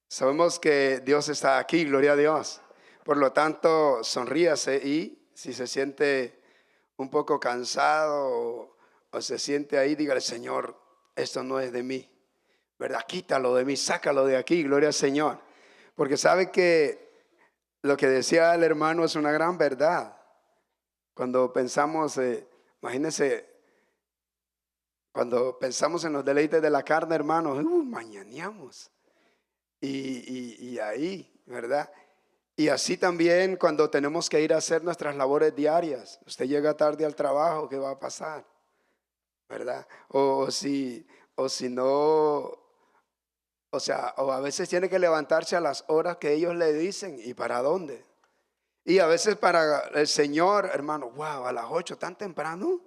Sabemos que Dios está aquí, gloria a Dios. Por lo tanto, sonríase y si se siente un poco cansado o se siente ahí, dígale: Señor, esto no es de mí, ¿verdad? Quítalo de mí, sácalo de aquí, gloria al Señor. Porque sabe que lo que decía el hermano es una gran verdad. Cuando pensamos, imagínense, cuando pensamos en los deleites de la carne, hermanos, mañaneamos. Y ahí, ¿verdad? Y así también cuando tenemos que ir a hacer nuestras labores diarias. Usted llega tarde al trabajo, ¿qué va a pasar? ¿Verdad? O si no, o sea, o a veces tiene que levantarse a las horas que ellos le dicen. ¿Y para dónde? Y a veces para el Señor, hermano, wow, a las 8, tan temprano,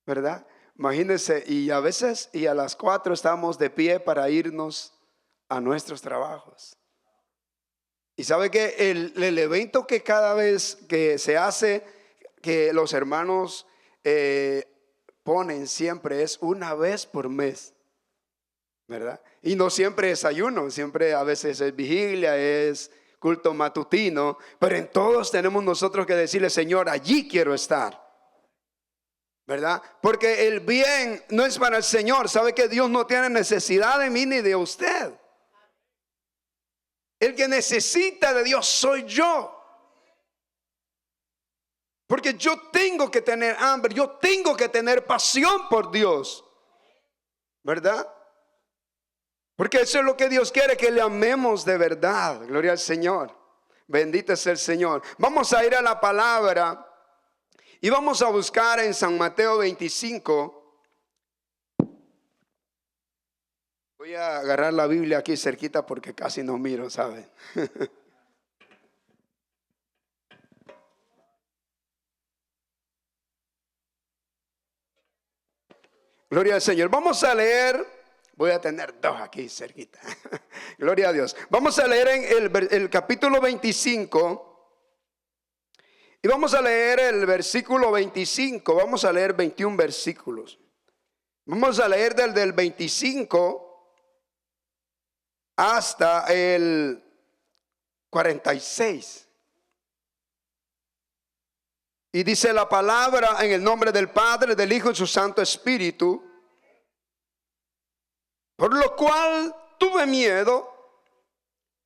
¿verdad? Imagínense, y a veces y a las 4 estamos de pie para irnos a nuestros trabajos. Y sabe que el evento que cada vez que se hace, que los hermanos ponen siempre, es una vez por mes, ¿verdad? Y no siempre es ayuno, siempre a veces es vigilia, es culto matutino, pero en todos tenemos nosotros que decirle: Señor, allí quiero estar, ¿verdad? Porque el bien no es para el Señor. Sabe que Dios no tiene necesidad de mí ni de usted. El que necesita de Dios soy yo. Porque yo tengo que tener hambre, yo tengo que tener pasión por Dios, ¿verdad? Porque eso es lo que Dios quiere, que le amemos de verdad. Gloria al Señor. Bendito es el Señor. Vamos a ir a la palabra y vamos a buscar en San Mateo 25. Voy a agarrar la Biblia aquí cerquita porque casi no miro, ¿saben? Gloria al Señor. Vamos a leer, voy a tener dos aquí cerquita. Gloria a Dios. Vamos a leer en el capítulo 25 y vamos a leer el versículo 25. Vamos a leer 21 versículos. Vamos a leer del 25 hasta el 46. Y dice la palabra: en el nombre del Padre, del Hijo y su Santo Espíritu. Por lo cual tuve miedo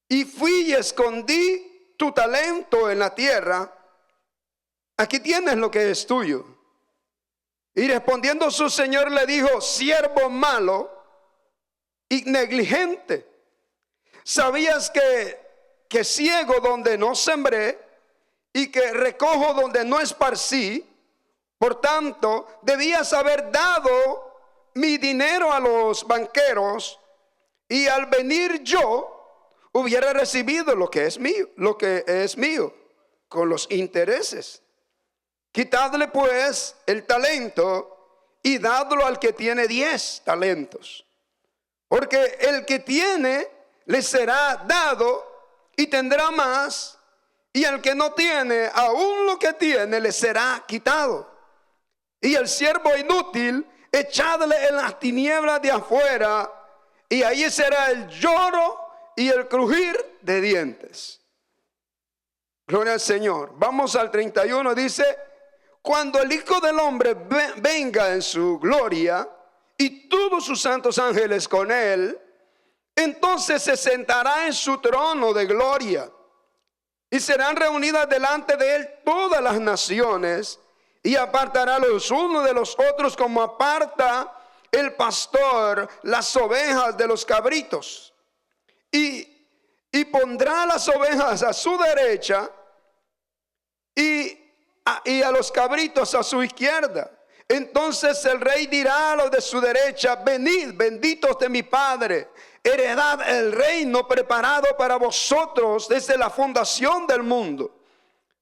y fui y escondí tu talento en la tierra. Aquí tienes lo que es tuyo. Y respondiendo su señor le dijo: siervo malo y negligente, ¿sabías que ciego donde no sembré y que recojo donde no esparcí? Por tanto, debías haber dado mi dinero a los banqueros, y al venir yo hubiera recibido lo que es mío, con los intereses. Quitadle pues el talento y dadlo al que tiene 10 talentos. Porque el que tiene le será dado y tendrá más, y al que no tiene, aún lo que tiene le será quitado. Y el siervo inútil, echadle en las tinieblas de afuera, y ahí será el lloro y el crujir de dientes. Gloria al Señor. Vamos al 31, dice: cuando el Hijo del Hombre venga en su gloria y todos sus santos ángeles con él, entonces se sentará en su trono de gloria, y serán reunidas delante de él todas las naciones, y apartará los unos de los otros como aparta el pastor las ovejas de los cabritos. Y pondrá las ovejas a su derecha y a los cabritos a su izquierda. Entonces el rey dirá a los de su derecha: venid, benditos de mi Padre, heredad el reino preparado para vosotros desde la fundación del mundo.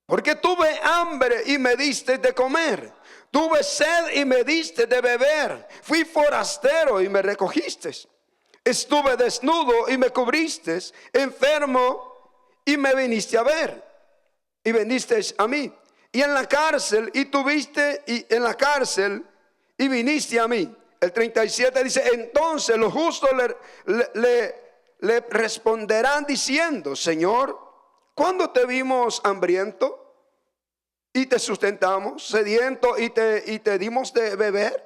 Porque tuve hambre y me diste de comer, tuve sed y me diste de beber, fui forastero y me recogiste, estuve desnudo y me cubriste, enfermo y me viniste a ver, y viniste a mí. Y en la cárcel y tuviste, y en la cárcel y viniste a mí. El 37 dice: entonces los justos le responderán diciendo: Señor, ¿cuándo te vimos hambriento y te sustentamos, sediento y te dimos de beber?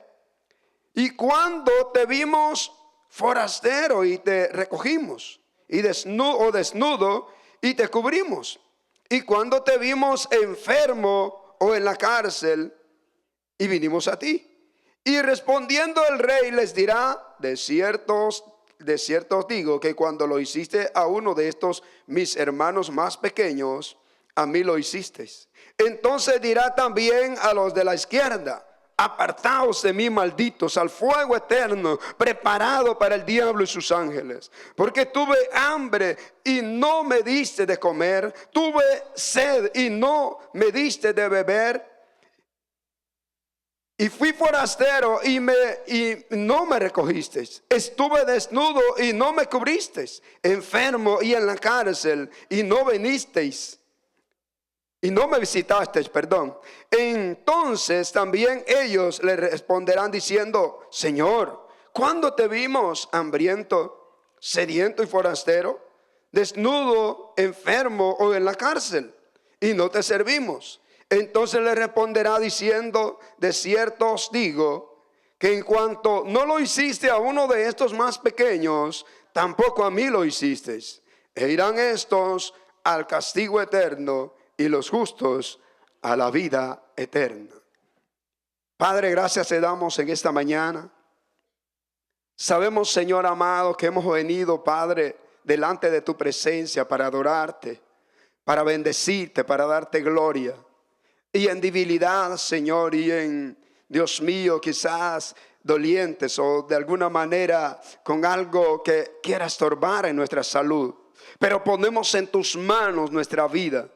¿Y cuándo te vimos forastero y te recogimos, y desnudo y te cubrimos? ¿Y cuándo te vimos enfermo o en la cárcel y vinimos a ti? Y respondiendo el rey les dirá: de cierto os digo que cuando lo hiciste a uno de estos mis hermanos más pequeños, a mí lo hicisteis. Entonces dirá también a los de la izquierda: apartaos de mí, malditos, al fuego eterno preparado para el diablo y sus ángeles. Porque tuve hambre y no me diste de comer, tuve sed y no me diste de beber, y fui forastero y no me recogisteis, estuve desnudo y no me cubristeis, enfermo y en la cárcel y no vinisteis. Y no me visitasteis, perdón. Entonces también ellos le responderán diciendo: Señor, ¿cuándo te vimos hambriento, sediento y forastero, desnudo, enfermo o en la cárcel, y no te servimos? Entonces le responderá diciendo: de cierto os digo que en cuanto no lo hiciste a uno de estos más pequeños, tampoco a mí lo hicisteis. E irán estos al castigo eterno, y los justos a la vida eterna. Padre, gracias te damos en esta mañana. Sabemos, Señor amado, que hemos venido, Padre, delante de tu presencia para adorarte, para bendecirte, para darte gloria. Y en debilidad, Señor, y en, Dios mío, quizás dolientes o de alguna manera con algo que quiera estorbar en nuestra salud, pero ponemos en tus manos nuestra vida.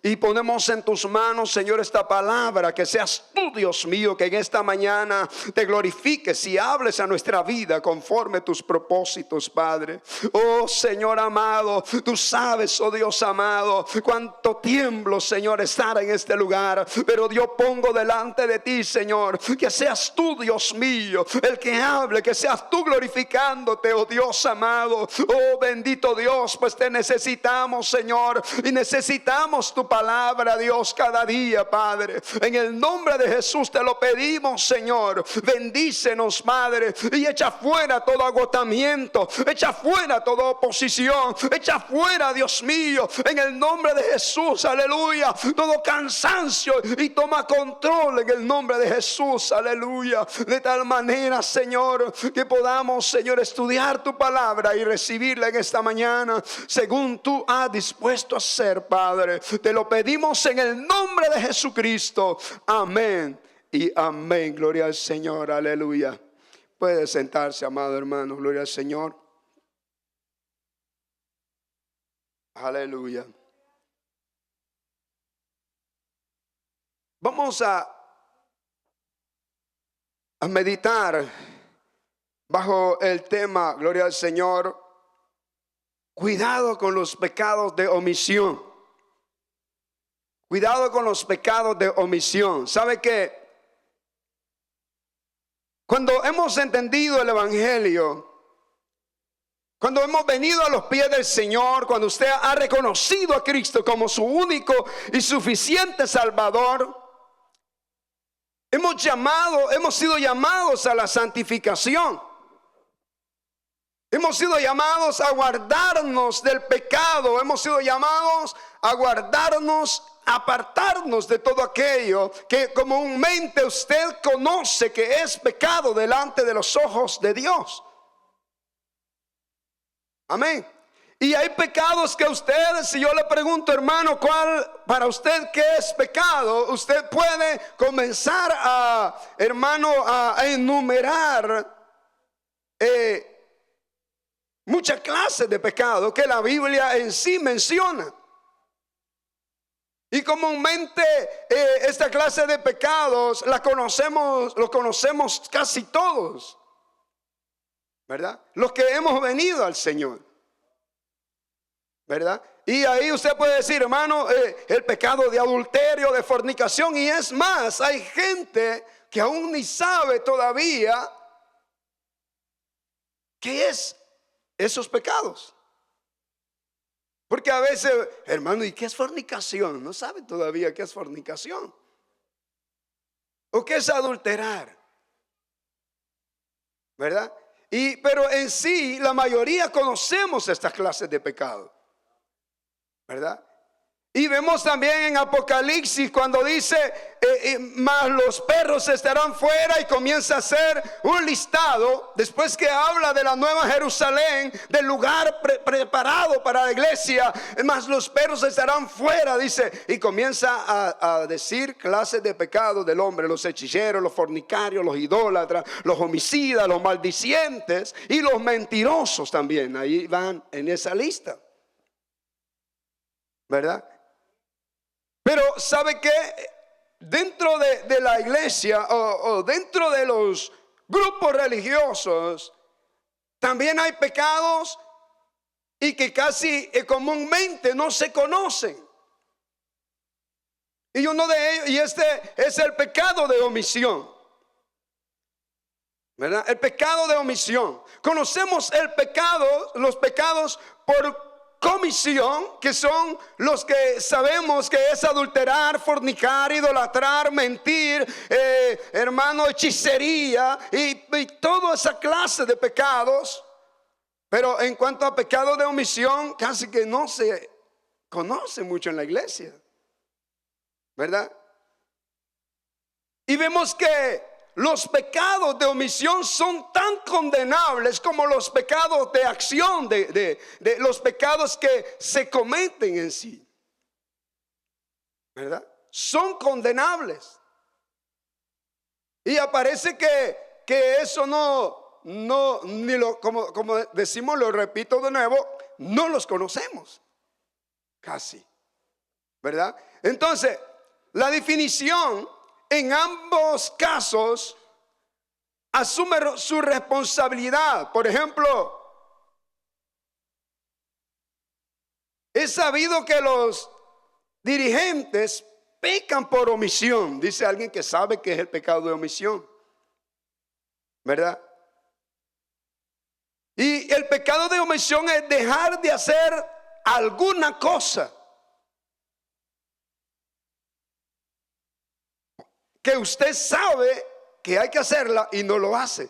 Y ponemos en tus manos, Señor, esta palabra. Que seas tú, Dios mío, que en esta mañana te glorifiques y hables a nuestra vida conforme tus propósitos, Padre. Oh Señor amado, tú sabes, oh Dios amado, cuánto tiemblo, Señor, estar en este lugar. Pero yo pongo delante de ti, Señor, que seas tú, Dios mío, el que hable, que seas tú glorificándote, oh Dios amado. Oh bendito Dios, pues te necesitamos, Señor, y necesitamos tu palabra, Dios, cada día, Padre. En el nombre de Jesús te lo pedimos, Señor. Bendícenos, Padre, y echa fuera todo agotamiento, echa fuera toda oposición, echa fuera, Dios mío, en el nombre de Jesús, aleluya, todo cansancio, y toma control en el nombre de Jesús, aleluya. De tal manera, Señor, que podamos, Señor, estudiar tu palabra y recibirla en esta mañana según tú has dispuesto a ser, Padre. Te lo pedimos en el nombre de Jesucristo. Amén y amén. Gloria al Señor, aleluya. Puede sentarse, amado hermano. Gloria al Señor. Aleluya. Vamos a meditar bajo el tema, gloria al Señor, cuidado con los pecados de omisión. Cuidado con los pecados de omisión. ¿Sabe qué? Cuando hemos entendido el evangelio, cuando hemos venido a los pies del Señor, cuando usted ha reconocido a Cristo como su único y suficiente Salvador, hemos sido llamados a la santificación. Hemos sido llamados a guardarnos del pecado. Hemos sido llamados a guardarnos, a apartarnos de todo aquello que comúnmente usted conoce que es pecado delante de los ojos de Dios. Amén. Y hay pecados que usted, si yo le pregunto, hermano, ¿cuál para usted qué es pecado? Usted puede comenzar hermano, a enumerar muchas clases de pecado que la Biblia en sí menciona. Y comúnmente esta clase de pecados lo conocemos casi todos, ¿verdad? Los que hemos venido al Señor, ¿verdad? Y ahí usted puede decir, hermano, el pecado de adulterio, de fornicación. Y es más, hay gente que aún ni sabe todavía qué es esos pecados. Porque a veces, hermano, ¿y qué es fornicación? No sabe todavía qué es fornicación. ¿O qué es adulterar? ¿Verdad? Pero en sí, la mayoría conocemos estas clases de pecado. ¿Verdad? Y vemos también en Apocalipsis cuando dice, mas los perros estarán fuera, y comienza a hacer un listado, después que habla de la nueva Jerusalén, del lugar preparado para la iglesia, mas los perros estarán fuera, dice, y comienza a decir clases de pecado del hombre: los hechiceros, los fornicarios, los idólatras, los homicidas, los maldicientes y los mentirosos también. Ahí van en esa lista, ¿verdad? Pero ¿sabe qué? Dentro de la iglesia o dentro de los grupos religiosos también hay pecados y que casi comúnmente no se conocen. Y uno de ellos, y este es el pecado de omisión, ¿verdad? El pecado de omisión. Conocemos el pecado, los pecados por comisión, que son los que sabemos que es adulterar, fornicar, idolatrar, mentir, hermano, hechicería y toda esa clase de pecados. Pero en cuanto a pecado de omisión, casi que no se conoce mucho en la iglesia, ¿verdad? Y vemos que los pecados de omisión son tan condenables como los pecados de acción, de los pecados que se cometen en sí, ¿verdad? Son condenables. Y aparece que eso ni lo, como decimos, lo repito de nuevo, no los conocemos casi, ¿verdad? Entonces, la definición en ambos casos asume su responsabilidad. Por ejemplo, es sabido que los dirigentes pecan por omisión. Dice alguien que sabe que es el pecado de omisión, ¿verdad? Y el pecado de omisión es dejar de hacer alguna cosa que usted sabe que hay que hacerla y no lo hace,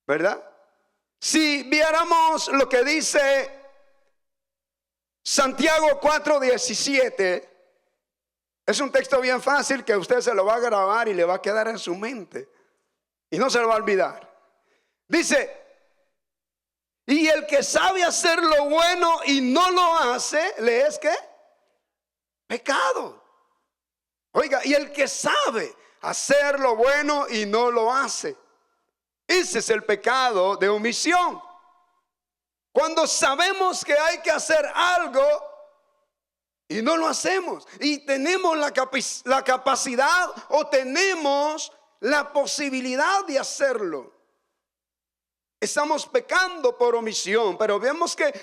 ¿verdad? Si viéramos lo que dice Santiago 4:17, es un texto bien fácil que usted se lo va a grabar y le va a quedar en su mente y no se lo va a olvidar. Dice: y el que sabe hacer lo bueno y no lo hace, ¿le es qué? Pecado. Oiga, y el que sabe hacer lo bueno y no lo hace, ese es el pecado de omisión. Cuando sabemos que hay que hacer algo y no lo hacemos, y tenemos la capacidad o tenemos la posibilidad de hacerlo, estamos pecando por omisión. Pero vemos que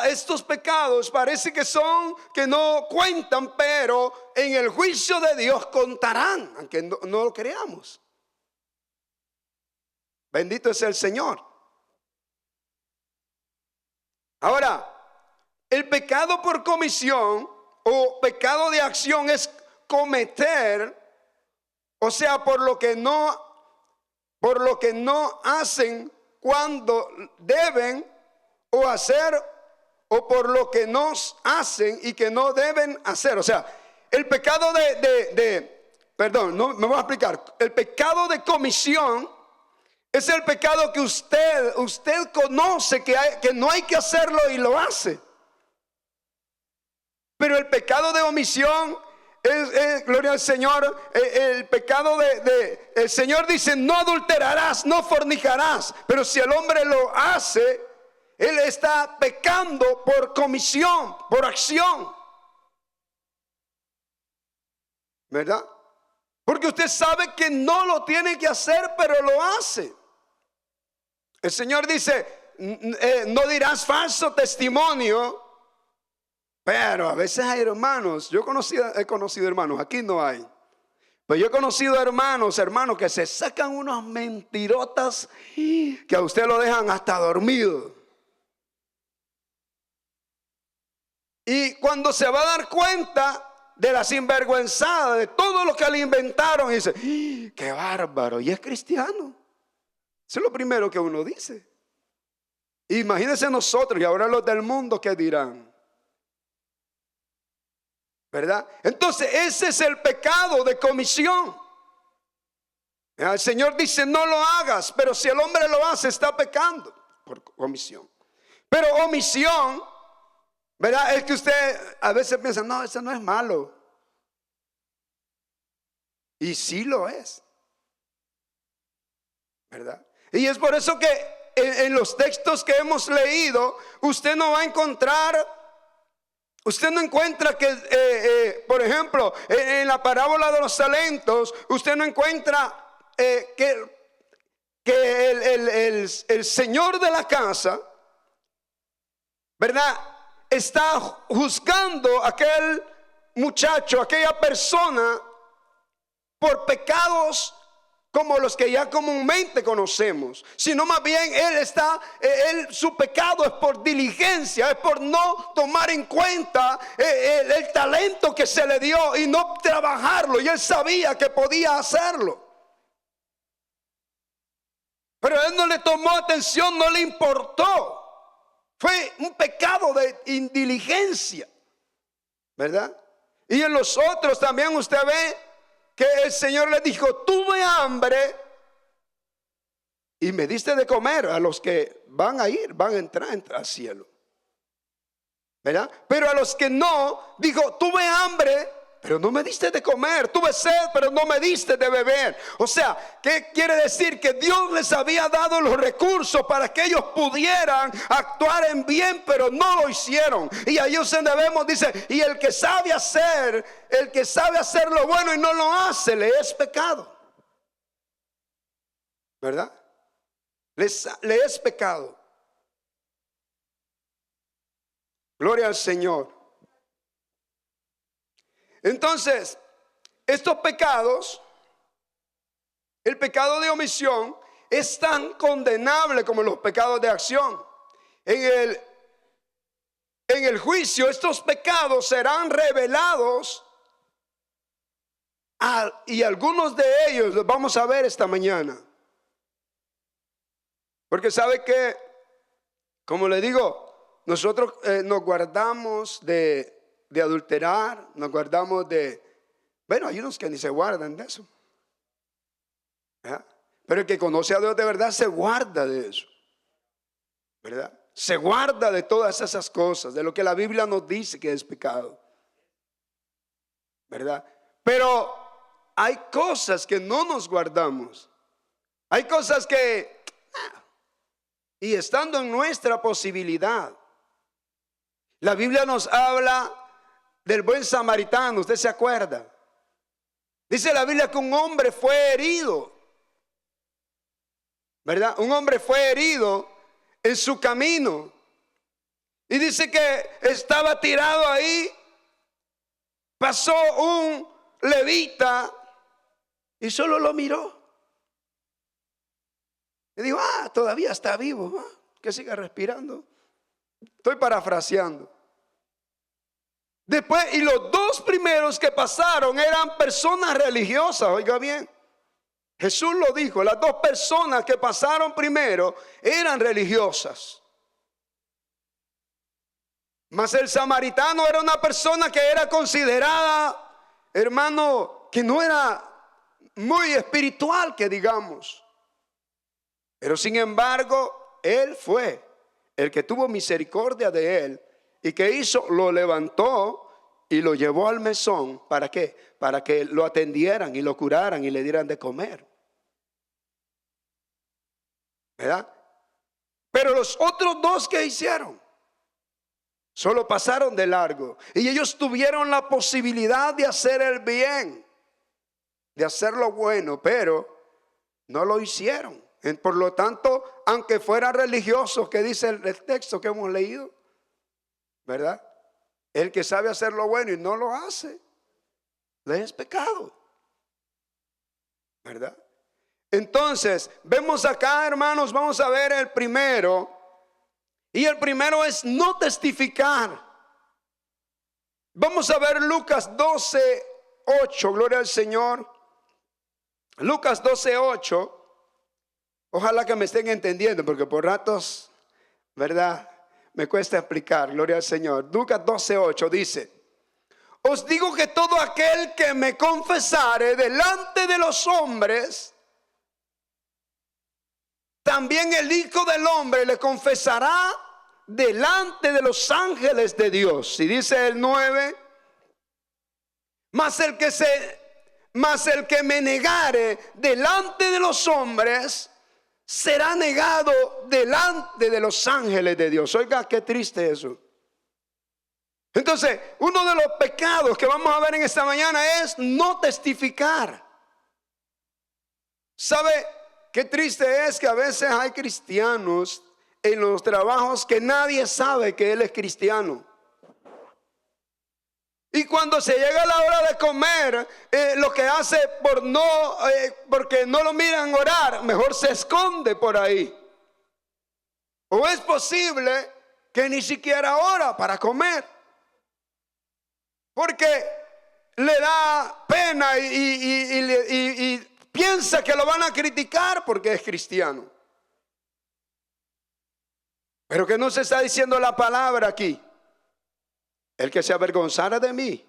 estos pecados parece que no cuentan, pero en el juicio de Dios contarán, aunque no lo creamos. Bendito es el Señor. Ahora, el pecado por comisión o pecado de acción es cometer, o sea, por lo que no hacen cuando deben, o hacer, o por lo que no hacen y que no deben hacer. O sea, el pecado perdón, no me voy a explicar. El pecado de comisión es el pecado que usted conoce que no hay que hacerlo y lo hace. Pero el pecado de omisión es, gloria al Señor, el pecado el Señor dice: no adulterarás, no fornicarás. Pero si el hombre lo hace, él está pecando por comisión, por acción, ¿verdad? Porque usted sabe que no lo tiene que hacer, pero lo hace. El Señor dice: no dirás falso testimonio. Pero a veces hay hermanos, he conocido hermanos, aquí no hay, Pues yo he conocido hermanos que se sacan unas mentirotas que a usted lo dejan hasta dormido. Y cuando se va a dar cuenta de la sinvergüenzada, de todo lo que le inventaron, y dice, qué bárbaro, y es cristiano. Eso es lo primero que uno dice. Imagínense nosotros y ahora los del mundo, ¿qué dirán? ¿Verdad? Entonces ese es el pecado de comisión. El Señor dice no lo hagas, pero si el hombre lo hace está pecando por comisión. Pero omisión, ¿verdad? Es que usted a veces piensa, no, eso no es malo. Y sí lo es, ¿verdad? Y es por eso que en los textos que hemos leído, usted no va a encontrar... Usted no encuentra que, por ejemplo, en la parábola de los talentos, usted no encuentra que el señor de la casa, ¿verdad?, está juzgando a aquel muchacho, a aquella persona, por pecados como los que ya comúnmente conocemos, sino más bien su pecado es por diligencia, es por no tomar en cuenta el talento que se le dio y no trabajarlo, y él sabía que podía hacerlo, pero él no le tomó atención, no le importó. Fue un pecado de indiligencia, ¿verdad? Y en los otros también usted ve que el Señor le dijo, tuve hambre y me diste de comer. A los que van a entrar al cielo, ¿verdad? Pero a los que no, dijo, tuve hambre, pero no me diste de comer. Tuve sed, pero no me diste de beber. O sea, ¿qué quiere decir? Que Dios les había dado los recursos para que ellos pudieran actuar en bien, pero no lo hicieron. Y ahí es donde vemos, dice, y el que sabe hacer lo bueno y no lo hace, le es pecado, ¿verdad? Le es pecado. Gloria al Señor. Entonces, estos pecados, el pecado de omisión, es tan condenable como los pecados de acción. En el juicio, estos pecados serán revelados y algunos de ellos los vamos a ver esta mañana. Porque sabe que, como le digo, nosotros nos guardamos de adulterar, nos guardamos bueno, hay unos que ni se guardan de eso, ¿verdad? Pero el que conoce a Dios de verdad se guarda de eso, ¿verdad? Se guarda de todas esas cosas, de lo que la Biblia nos dice que es pecado, ¿verdad? Pero hay cosas que no nos guardamos. Hay cosas que, y estando en nuestra posibilidad, la Biblia nos habla del buen samaritano. ¿Usted se acuerda? Dice la Biblia que un hombre fue herido, ¿verdad? Un hombre fue herido en su camino. Y dice que estaba tirado ahí. Pasó un levita y solo lo miró. Y dijo, todavía está vivo, que siga respirando. Estoy parafraseando. Después, y los dos primeros que pasaron eran personas religiosas, oiga bien. Jesús lo dijo, las dos personas que pasaron primero eran religiosas. Mas el samaritano era una persona que era considerada, hermano, que no era muy espiritual, que digamos. Pero sin embargo, él fue el que tuvo misericordia de él. ¿Y qué hizo? Lo levantó y lo llevó al mesón. ¿Para qué? Para que lo atendieran y lo curaran y le dieran de comer, ¿verdad? Pero los otros dos, ¿qué hicieron? Solo pasaron de largo. Y ellos tuvieron la posibilidad de hacer el bien, de hacer lo bueno, pero no lo hicieron. Por lo tanto, aunque fueran religiosos, que dice el texto que hemos leído, ¿verdad? El que sabe hacer lo bueno y no lo hace, le es pecado. ¿verdad? Entonces, vemos acá, hermanos, vamos a ver el primero. Y el primero es no testificar. Vamos a ver Lucas 12:8, gloria al Señor. Lucas 12:8. Ojalá que me estén entendiendo, porque por ratos, ¿verdad?, me cuesta explicar, gloria al Señor. Lucas 12:8 dice: os digo que todo aquel que me confesare delante de los hombres, también el Hijo del Hombre le confesará delante de los ángeles de Dios. Y dice el 9: mas el que me negare delante de los hombres, será negado delante de los ángeles de Dios. Oiga, qué triste eso. Entonces, uno de los pecados que vamos a ver en esta mañana es no testificar. ¿Sabe qué triste es que a veces hay cristianos en los trabajos que nadie sabe que él es cristiano? Y cuando se llega la hora de comer, lo que hace porque no lo miran orar, mejor se esconde por ahí. O es posible que ni siquiera ora para comer, porque le da pena y piensa que lo van a criticar porque es cristiano. Pero que no se está diciendo la palabra aquí: el que se avergonzara de mí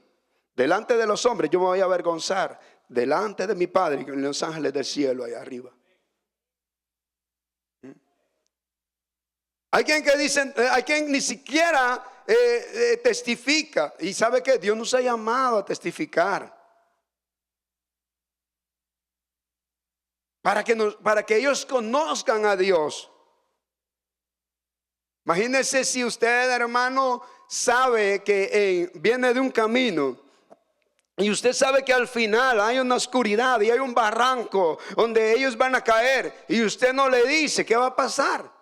delante de los hombres, yo me voy a avergonzar delante de mi Padre y en los ángeles del cielo allá arriba. Hay quien ni siquiera testifica. Y sabe que Dios nos ha llamado a testificar para que ellos conozcan a Dios. Imagínese si usted, hermano, sabe que viene de un camino y usted sabe que al final hay una oscuridad y hay un barranco donde ellos van a caer, y usted no le dice, ¿qué va a pasar?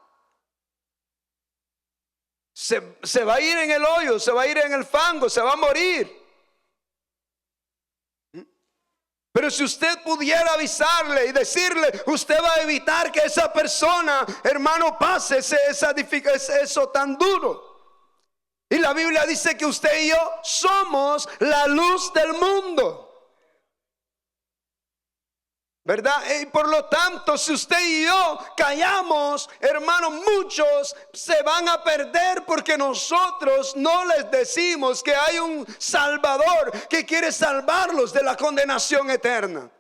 Se va a ir en el hoyo, se va a ir en el fango, se va a morir. Pero si usted pudiera avisarle y decirle, usted va a evitar que esa persona, hermano, pase eso tan duro. Y la Biblia dice que usted y yo somos la luz del mundo, ¿verdad? Y por lo tanto, si usted y yo callamos, hermano, muchos se van a perder porque nosotros no les decimos que hay un Salvador que quiere salvarlos de la condenación eterna.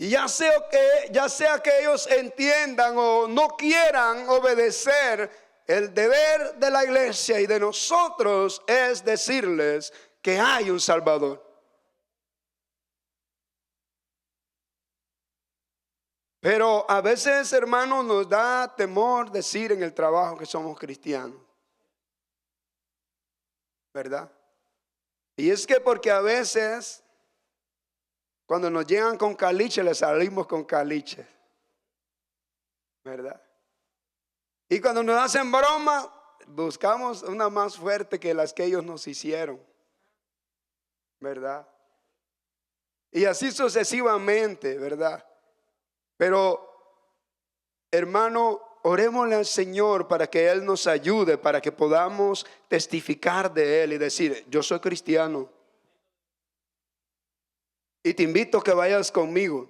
Y ya sea que ellos entiendan o no quieran obedecer, el deber de la iglesia y de nosotros es decirles que hay un Salvador. Pero a veces, hermanos, nos da temor decir en el trabajo que somos cristianos, ¿verdad? Y es que porque a veces cuando nos llegan con caliche, les salimos con caliche, ¿verdad? Y cuando nos hacen broma, buscamos una más fuerte que las que ellos nos hicieron, ¿verdad? Y así sucesivamente, ¿verdad? Pero, hermano, orémosle al Señor para que Él nos ayude, para que podamos testificar de Él y decir, yo soy cristiano. Y te invito a que vayas conmigo.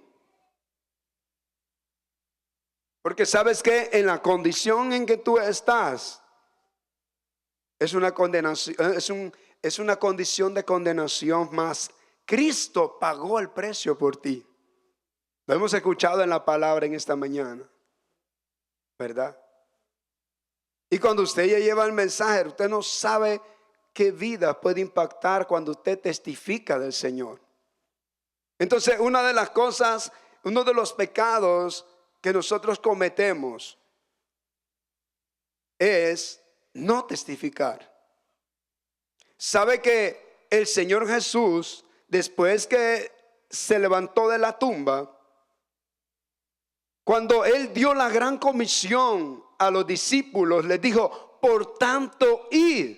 Porque sabes que en la condición en que tú estás es una condenación, es una condición de condenación, más Cristo pagó el precio por ti. Lo hemos escuchado en la palabra en esta mañana, ¿verdad? Y cuando usted ya lleva el mensaje, usted no sabe qué vida puede impactar cuando usted testifica del Señor. Entonces, una de las cosas, uno de los pecados que nosotros cometemos es no testificar. ¿Sabe que el Señor Jesús, después que se levantó de la tumba, cuando Él dio la gran comisión a los discípulos, les dijo, por tanto, id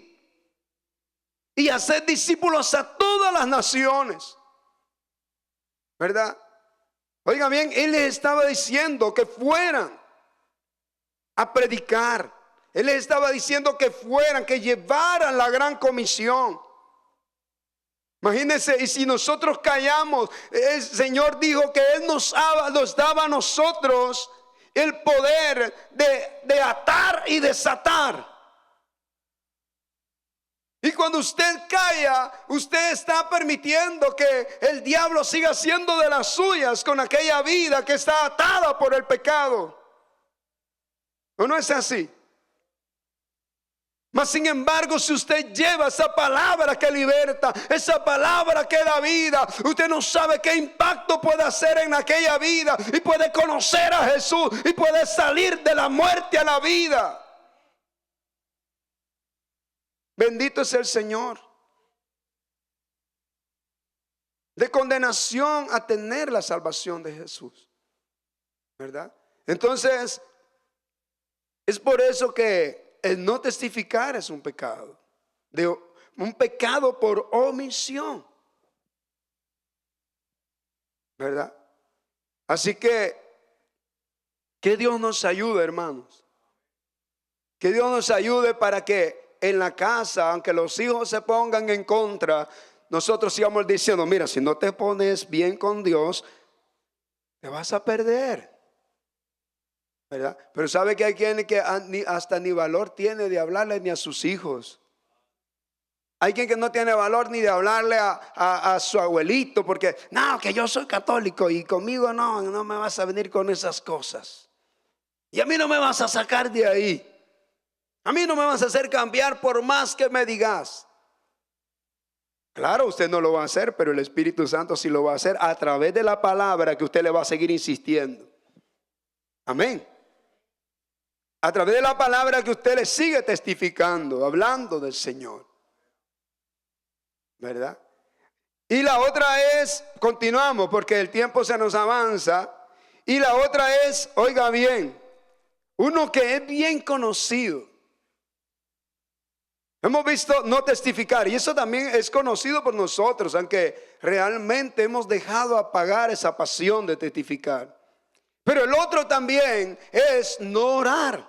y haced discípulos a todas todas las naciones. ¿Verdad? Oiga bien, Él les estaba diciendo que fueran a predicar. Él les estaba diciendo que fueran, que llevaran la gran comisión. Imagínense, y si nosotros callamos, el Señor dijo que Él nos daba a nosotros el poder de atar y desatar. Y cuando usted calla, usted está permitiendo que el diablo siga haciendo de las suyas con aquella vida que está atada por el pecado. ¿O no es así? Mas sin embargo, si usted lleva esa palabra que liberta, esa palabra que da vida, usted no sabe qué impacto puede hacer en aquella vida, y puede conocer a Jesús y puede salir de la muerte a la vida. Bendito es el Señor. De condenación a tener la salvación de Jesús, ¿verdad? Entonces, es por eso que el no testificar es un pecado, un pecado por omisión, ¿verdad? Así que Dios nos ayude, hermanos. Que Dios nos ayude para que en la casa, aunque los hijos se pongan en contra, nosotros sigamos diciendo: mira, si no te pones bien con Dios, te vas a perder, ¿verdad? Pero sabe que hay quien que hasta ni valor tiene de hablarle ni a sus hijos. Hay quien que no tiene valor ni de hablarle a su abuelito, porque no, que yo soy católico y conmigo no me vas a venir con esas cosas. Y a mí no me vas a sacar de ahí. A mí no me vas a hacer cambiar por más que me digas. Claro, usted no lo va a hacer, pero el Espíritu Santo sí lo va a hacer a través de la palabra que usted le va a seguir insistiendo. Amén. A través de la palabra que usted le sigue testificando, hablando del Señor, ¿verdad? Y la otra es, continuamos porque el tiempo se nos avanza. Y la otra es, oiga bien, uno que es bien conocido. Hemos visto no testificar, y eso también es conocido por nosotros, aunque realmente hemos dejado apagar esa pasión de testificar. Pero el otro también es no orar.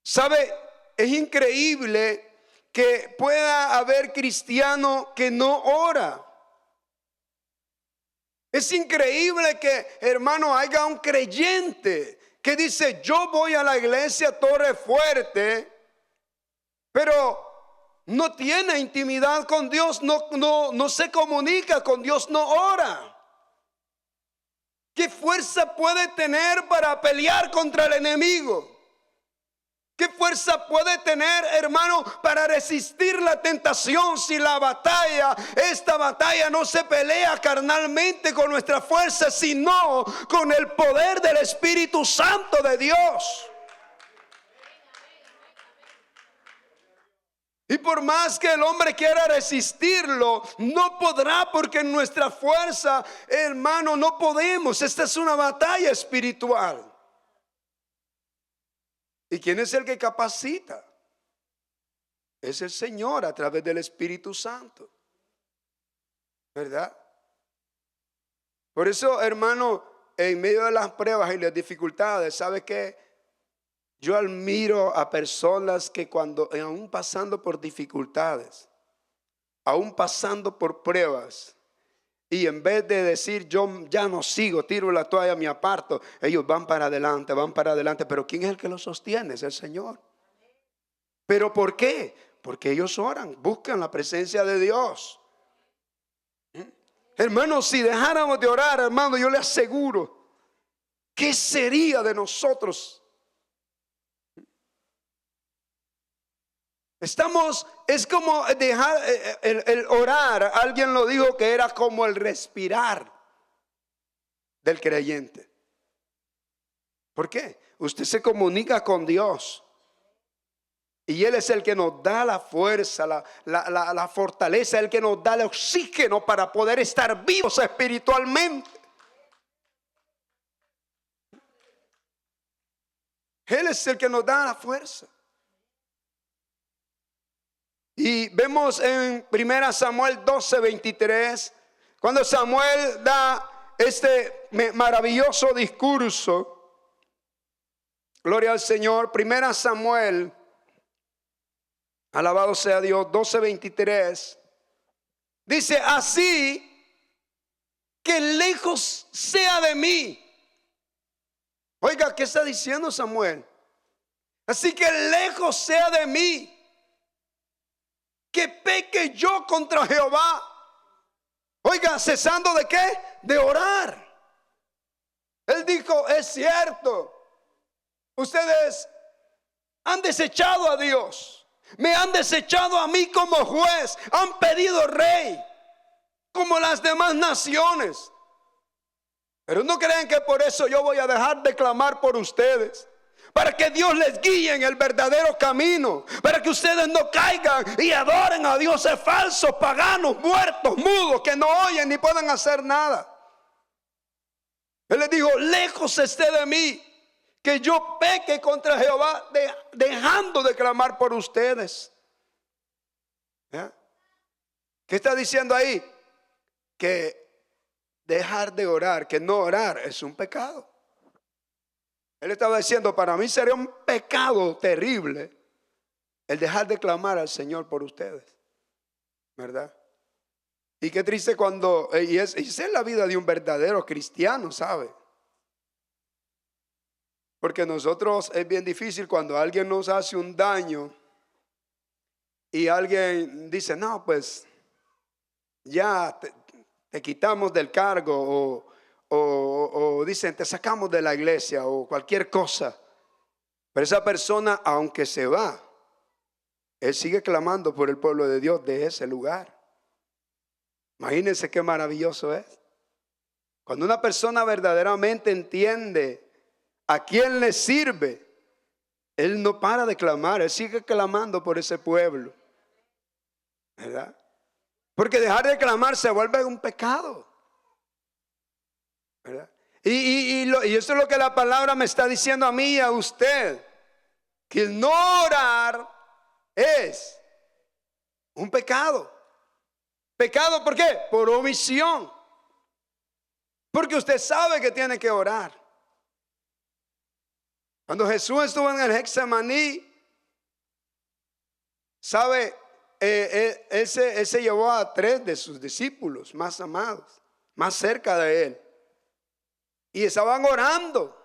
¿Sabe? Es increíble que pueda haber cristiano que no ora. Es increíble que, hermano, haya un creyente que dice: yo voy a la iglesia Torre Fuerte, pero no tiene intimidad con Dios, no se comunica con Dios, no ora. ¿Qué fuerza puede tener para pelear contra el enemigo? ¿Qué fuerza puede tener, hermano, para resistir la tentación si esta batalla no se pelea carnalmente con nuestra fuerza, sino con el poder del Espíritu Santo de Dios? Y por más que el hombre quiera resistirlo, no podrá, porque en nuestra fuerza, hermano, no podemos. Esta es una batalla espiritual. ¿Y quién es el que capacita? Es el Señor a través del Espíritu Santo, ¿verdad? Por eso, hermano, en medio de las pruebas y las dificultades, ¿sabe qué? Yo admiro a personas que cuando, aún pasando por dificultades, aún pasando por pruebas, y en vez de decir yo ya no sigo, tiro la toalla, me aparto, ellos van para adelante, pero ¿quién es el que los sostiene? Es el Señor. ¿Pero por qué? Porque ellos oran, buscan la presencia de Dios. Hermanos, si dejáramos de orar, hermano, yo le aseguro, ¿qué sería de nosotros? Es como dejar el orar. Alguien lo dijo que era como el respirar del creyente. ¿Por qué? Usted se comunica con Dios y Él es el que nos da la fuerza, la fortaleza, el que nos da el oxígeno para poder estar vivos espiritualmente. Él es el que nos da la fuerza. Y vemos en 1 Samuel 12:23, cuando Samuel da este maravilloso discurso. Gloria al Señor. 1 Samuel, alabado sea Dios, 12:23. Dice: así que lejos sea de mí. Oiga, ¿qué está diciendo Samuel? Así que lejos sea de mí que peque yo contra Jehová. Oiga, cesando ¿de qué? De orar. Él dijo: es cierto, ustedes han desechado a Dios, me han desechado a mí como juez, han pedido rey como las demás naciones. Pero no crean que por eso yo voy a dejar de clamar por ustedes, para que Dios les guíe en el verdadero camino, para que ustedes no caigan y adoren a dioses falsos, paganos, muertos, mudos, que no oyen ni pueden hacer nada. Él les dijo: lejos esté de mí que yo peque contra Jehová, dejando de clamar por ustedes. ¿Ya? ¿Qué está diciendo ahí? Que dejar de orar, que no orar es un pecado. Él estaba diciendo: para mí sería un pecado terrible el dejar de clamar al Señor por ustedes, ¿verdad? Y qué triste cuando, y esa es la vida de un verdadero cristiano, ¿sabe? Porque nosotros, es bien difícil cuando alguien nos hace un daño y alguien dice: no, pues ya te quitamos del cargo, o dicen: te sacamos de la iglesia, o cualquier cosa. Pero esa persona, aunque se va, él sigue clamando por el pueblo de Dios de ese lugar. Imagínense qué maravilloso es. Cuando una persona verdaderamente entiende a quién le sirve, él no para de clamar, él sigue clamando por ese pueblo, ¿verdad? Porque dejar de clamar se vuelve un pecado, ¿verdad? Y eso es lo que la palabra me está diciendo a mí y a usted, que el no orar es un pecado. ¿Pecado por qué? Por omisión. Porque usted sabe que tiene que orar. Cuando Jesús estuvo en el Getsemaní, ¿sabe? Él se llevó a 3 de sus discípulos más amados, más cerca de él, y estaban orando.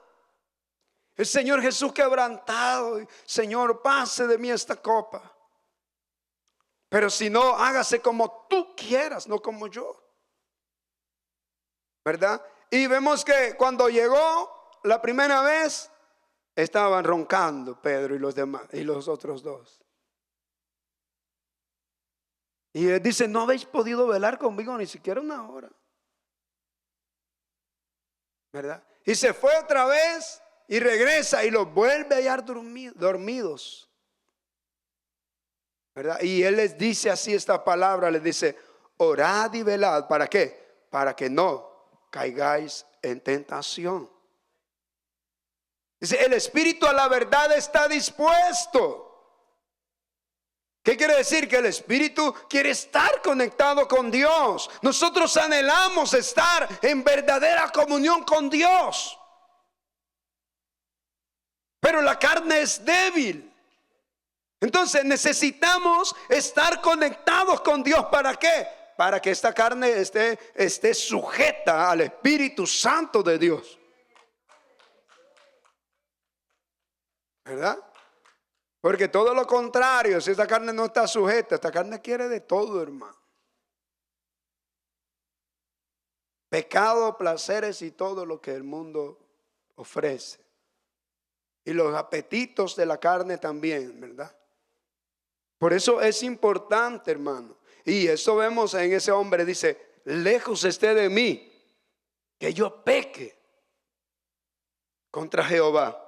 El Señor Jesús quebrantado: Señor, pase de mí esta copa, pero si no, hágase como tú quieras, no como yo, ¿verdad? Y vemos que cuando llegó la primera vez, estaban roncando Pedro y los demás y los otros 2. Y él dice: no habéis podido velar conmigo ni siquiera una hora, ¿verdad? Y se fue otra vez y regresa y los vuelve a hallar dormidos, ¿verdad? Y él les dice así esta palabra, les dice: orad y velad. ¿Para qué? Para que no caigáis en tentación. Dice: el espíritu a la verdad está dispuesto. ¿Qué quiere decir? Que el espíritu quiere estar conectado con Dios. Nosotros anhelamos estar en verdadera comunión con Dios, pero la carne es débil. Entonces necesitamos estar conectados con Dios. ¿Para qué? Para que esta carne esté sujeta al Espíritu Santo de Dios, ¿verdad? Porque todo lo contrario, si esta carne no está sujeta, esta carne quiere de todo, hermano. Pecado, placeres y todo lo que el mundo ofrece. Y los apetitos de la carne también, ¿verdad? Por eso es importante, hermano. Y eso vemos en ese hombre, dice: lejos esté de mí que yo peque contra Jehová.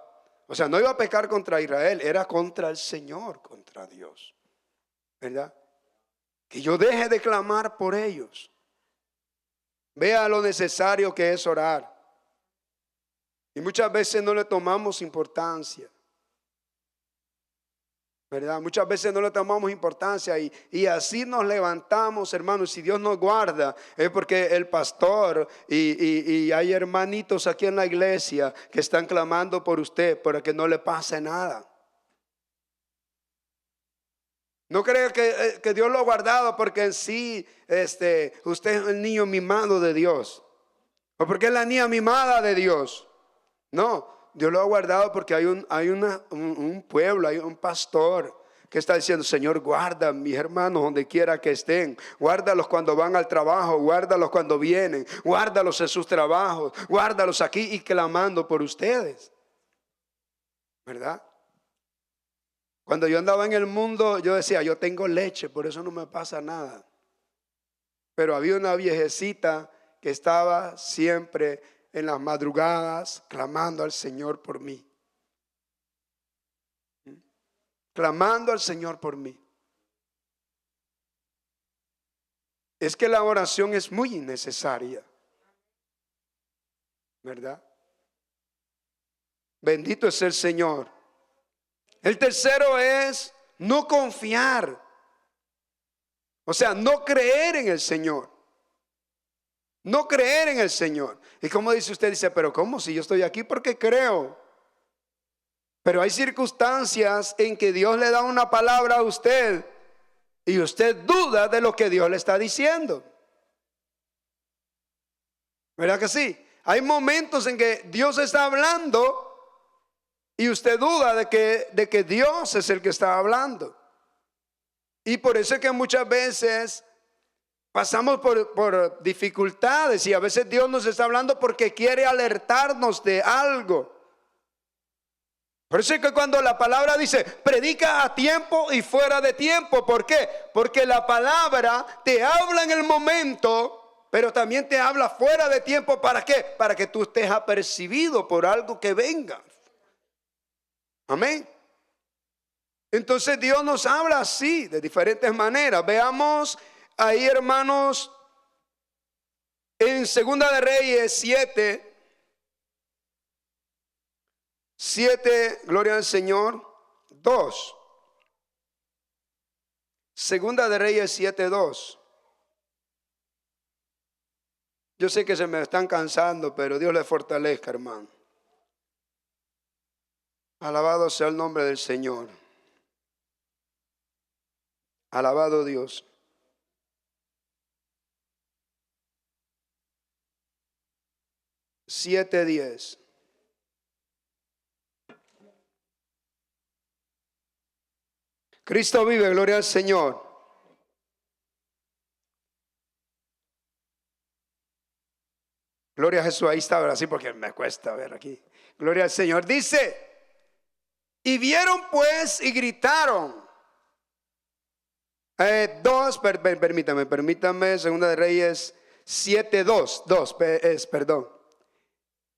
O sea, no iba a pecar contra Israel, era contra el Señor, contra Dios, ¿verdad? Que yo deje de clamar por ellos. Vea lo necesario que es orar. Y muchas veces no le tomamos importancia. ¿verdad? Muchas veces no le tomamos importancia y así nos levantamos, hermanos. Si Dios nos guarda, es porque el pastor y hay hermanitos aquí en la iglesia que están clamando por usted para que no le pase nada. No creo que Dios lo ha guardado porque en sí usted es el niño mimado de Dios, o porque es la niña mimada de Dios. No, Dios lo ha guardado porque hay un pueblo, hay un pastor que está diciendo: Señor, guarda a mis hermanos donde quiera que estén. Guárdalos cuando van al trabajo, guárdalos cuando vienen, guárdalos en sus trabajos, guárdalos aquí, y clamando por ustedes, ¿verdad? Cuando yo andaba en el mundo, yo decía: yo tengo leche, por eso no me pasa nada. Pero había una viejecita que estaba siempre en las madrugadas clamando al Señor por mí. Clamando al Señor por mí. Es que la oración es muy innecesaria, ¿verdad? Bendito es el Señor. El tercero es no confiar. O sea, no creer en el Señor. No creer en el Señor. Y como dice usted, dice: pero ¿cómo? Si yo estoy aquí porque creo. Pero hay circunstancias en que Dios le da una palabra a usted y usted duda de lo que Dios le está diciendo. ¿Verdad que sí? Hay momentos en que Dios está hablando y usted duda de que Dios es el que está hablando. Y por eso es que muchas veces pasamos por dificultades, y a veces Dios nos está hablando porque quiere alertarnos de algo. Por eso es que cuando la palabra dice: predica a tiempo y fuera de tiempo. ¿Por qué? Porque la palabra te habla en el momento, pero también te habla fuera de tiempo. ¿Para qué? Para que tú estés apercibido por algo que venga. Amén. Entonces Dios nos habla así, de diferentes maneras. Veamos ahí, hermanos, en Segunda de Reyes 7, gloria al Señor, 2. Segunda de Reyes 7:2. Yo sé que se me están cansando, pero Dios les fortalezca, hermano. Alabado sea el nombre del Señor. Alabado Dios. Siete 10. Cristo vive, gloria al Señor. Gloria a Jesús. Ahí está, ahora sí, porque me cuesta ver aquí. Gloria al Señor. Dice: y vieron pues y gritaron. Permítame, Segunda de Reyes 7:2, perdón.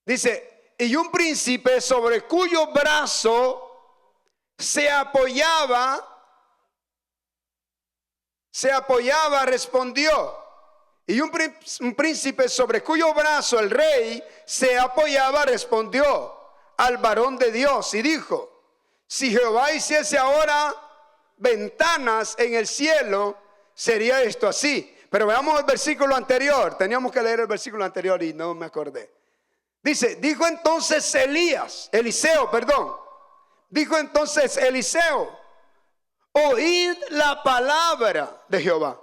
Dice: y un príncipe sobre cuyo brazo se apoyaba, respondió. Y un príncipe sobre cuyo brazo el rey se apoyaba respondió al varón de Dios y dijo: si Jehová hiciese ahora ventanas en el cielo, sería esto así. Pero veamos el versículo anterior. Teníamos que leer el versículo anterior y no me acordé. Dice: dijo entonces Eliseo, dijo entonces Eliseo: oíd la palabra de Jehová.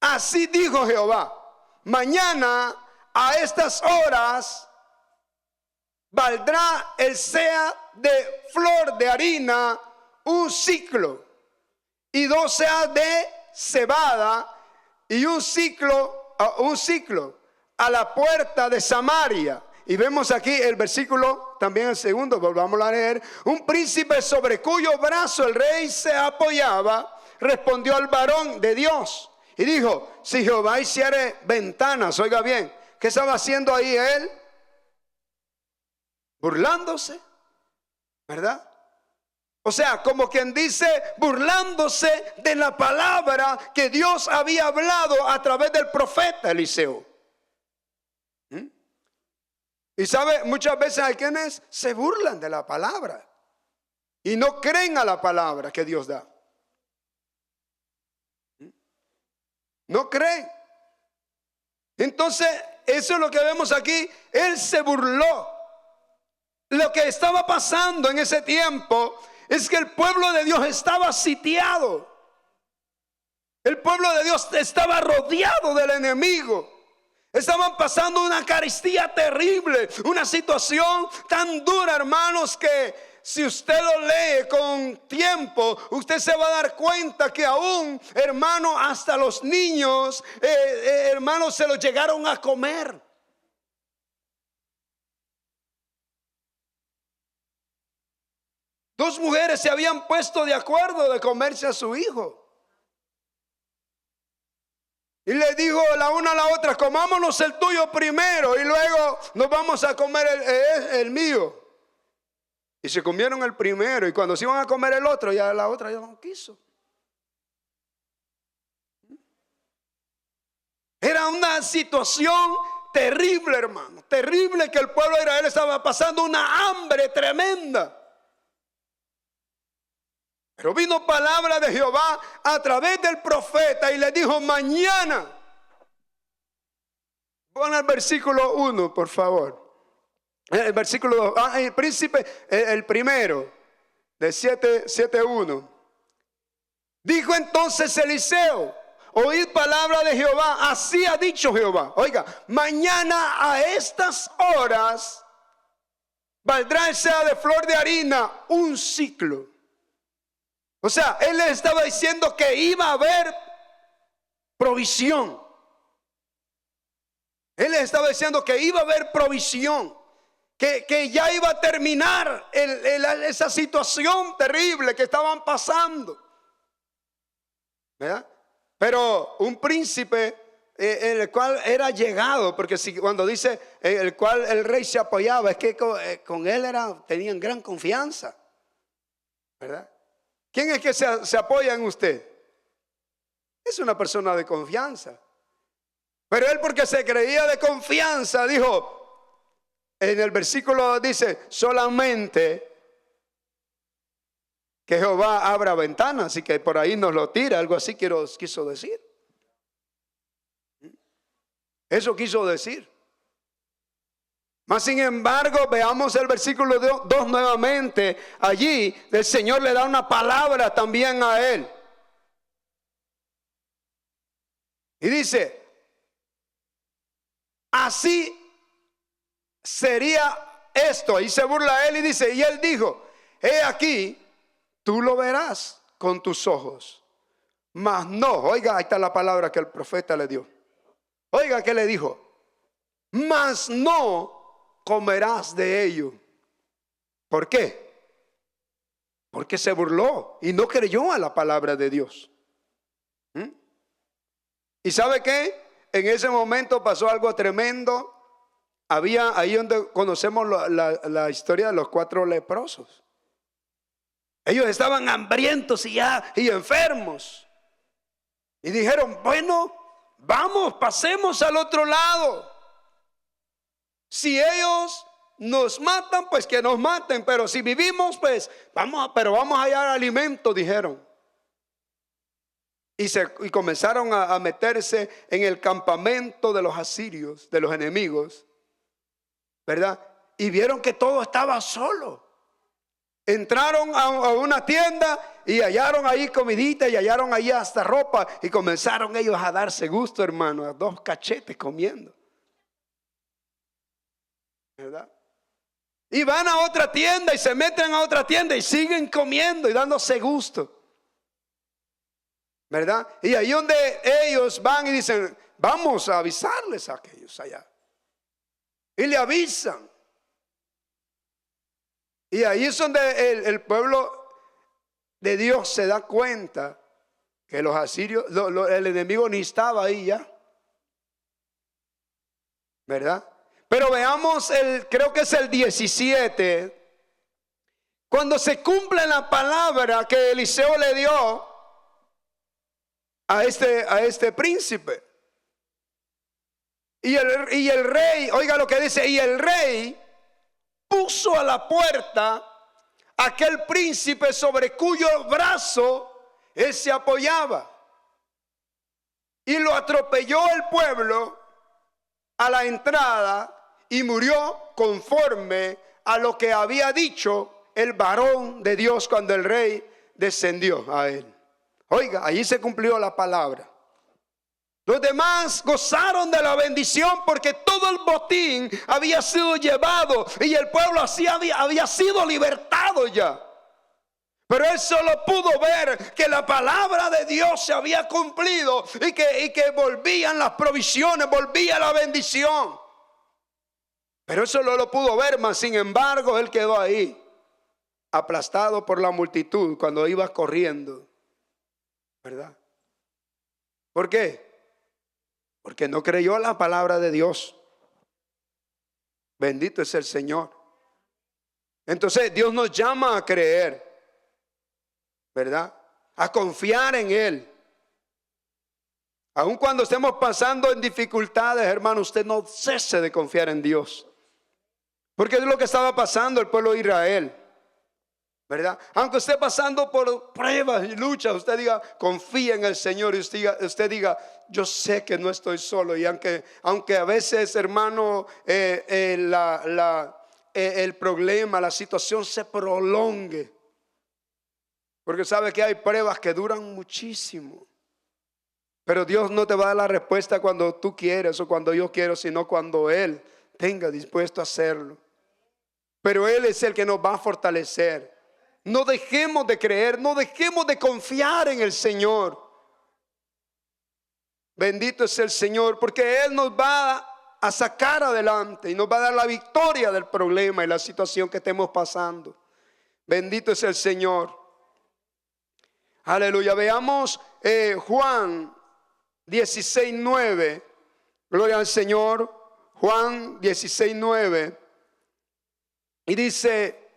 Así dijo Jehová: mañana a estas horas valdrá el seah de flor de harina un siclo, y 2 seas de cebada, y un siclo a la puerta de Samaria. Y vemos aquí el versículo, también el segundo, volvamos a leer. Un príncipe sobre cuyo brazo el rey se apoyaba respondió al varón de Dios y dijo: si Jehová hiciere ventanas. Oiga bien, ¿qué estaba haciendo ahí él? Burlándose, ¿verdad? O sea, como quien dice, burlándose de la palabra que Dios había hablado a través del profeta Eliseo. Y sabe, muchas veces hay quienes se burlan de la palabra. y no creen a la palabra que Dios da. No creen. Entonces, eso es lo que vemos aquí. Él se burló. Lo que estaba pasando en ese tiempo es que el pueblo de Dios estaba sitiado. El pueblo de Dios estaba rodeado del enemigo. Estaban pasando una carestía terrible, una situación tan dura, hermanos, que si usted lo lee con tiempo, usted se va a dar cuenta que aún, hermano, hasta los niños, hermanos, se los llegaron a comer. Dos mujeres se habían puesto de acuerdo de comerse a su hijo. Y le dijo la una a la otra: comámonos el tuyo primero y luego nos vamos a comer el mío. Y se comieron el primero, y cuando se iban a comer el otro, ya la otra ya no quiso. Era una situación terrible, hermano. Terrible, que el pueblo de Israel estaba pasando una hambre tremenda. Pero vino palabra de Jehová a través del profeta y le dijo: mañana. Pon el versículo 1, por favor. El versículo 2. El príncipe, el primero, de 7:1. Dijo entonces Eliseo: oíd palabra de Jehová, así ha dicho Jehová. Oiga, mañana a estas horas valdrá el sea de flor de harina un ciclo. O sea, él le estaba diciendo que iba a haber provisión. Él le estaba diciendo que iba a haber provisión, que ya iba a terminar esa situación terrible que estaban pasando, ¿verdad? Pero un príncipe en el cual era llegado, porque cuando dice el cual el rey se apoyaba, es que con él tenían gran confianza, ¿verdad? ¿Quién es que se apoya en usted? Es una persona de confianza. Pero él, porque se creía de confianza, dijo, en el versículo dice: solamente que Jehová abra ventanas. Así que por ahí nos lo tira, algo así quiso decir. Eso quiso decir. Mas sin embargo, veamos el versículo 2 nuevamente. Allí el Señor le da una palabra también a él. Y dice: así sería esto. Ahí se burla él y dice: y él dijo: he aquí, tú lo verás con tus ojos, mas no. Oiga, ahí está la palabra que el profeta le dio. Oiga, ¿qué le dijo? Mas no comerás de ello. ¿Por qué? Porque se burló y no creyó a la palabra de Dios. ¿Y sabe qué? En ese momento pasó algo tremendo. Había ahí donde conocemos la historia de los 4 leprosos. Ellos estaban hambrientos y enfermos. Y dijeron: bueno, vamos, pasemos al otro lado. Si ellos nos matan, pues que nos maten. Pero si vivimos, pues vamos a hallar alimento, dijeron. Y comenzaron a meterse en el campamento de los asirios, de los enemigos, ¿verdad? Y vieron que todo estaba solo. Entraron a una tienda y hallaron ahí comidita y hallaron ahí hasta ropa. Y comenzaron ellos a darse gusto, hermano, a 2 cachetes comiendo, ¿verdad? Y van a otra tienda y se meten a otra tienda y siguen comiendo y dándose gusto, ¿verdad? Y ahí donde ellos van y dicen: vamos a avisarles a aquellos allá. Y le avisan. Y ahí es donde el pueblo de Dios se da cuenta que los asirios, el enemigo ni estaba ahí ya, ¿verdad? Pero veamos creo que es el 17, cuando se cumple la palabra que Eliseo le dio a este príncipe. Y el rey, oiga lo que dice: y el rey puso a la puerta aquel príncipe sobre cuyo brazo él se apoyaba. Y lo atropelló el pueblo a la entrada y murió conforme a lo que había dicho el varón de Dios cuando el rey descendió a él. Oiga, allí se cumplió la palabra. Los demás gozaron de la bendición porque todo el botín había sido llevado y el pueblo así había sido libertado ya. Pero él solo pudo ver que la palabra de Dios se había cumplido y que volvían las provisiones, volvía la bendición. Pero eso no lo pudo ver, mas sin embargo él quedó ahí, aplastado por la multitud cuando iba corriendo, ¿verdad? ¿Por qué? Porque no creyó la palabra de Dios. Bendito es el Señor. Entonces Dios nos llama a creer, ¿verdad? A confiar en Él. Aun cuando estemos pasando en dificultades, hermano, usted no cese de confiar en Dios. Porque es lo que estaba pasando el pueblo de Israel, ¿verdad? Aunque esté pasando por pruebas y luchas, usted diga, confía en el Señor. Y usted diga, yo sé que no estoy solo. Y aunque a veces, hermano, el problema, la situación se prolongue. Porque sabe que hay pruebas que duran muchísimo. Pero Dios no te va a dar la respuesta cuando tú quieres o cuando yo quiero, sino cuando Él tenga dispuesto a hacerlo. Pero Él es el que nos va a fortalecer. No dejemos de creer, no dejemos de confiar en el Señor. Bendito es el Señor, porque Él nos va a sacar adelante y nos va a dar la victoria del problema y la situación que estemos pasando. Bendito es el Señor. Aleluya. Veamos Juan 16:9. Gloria al Señor. Juan 16:9. Y dice: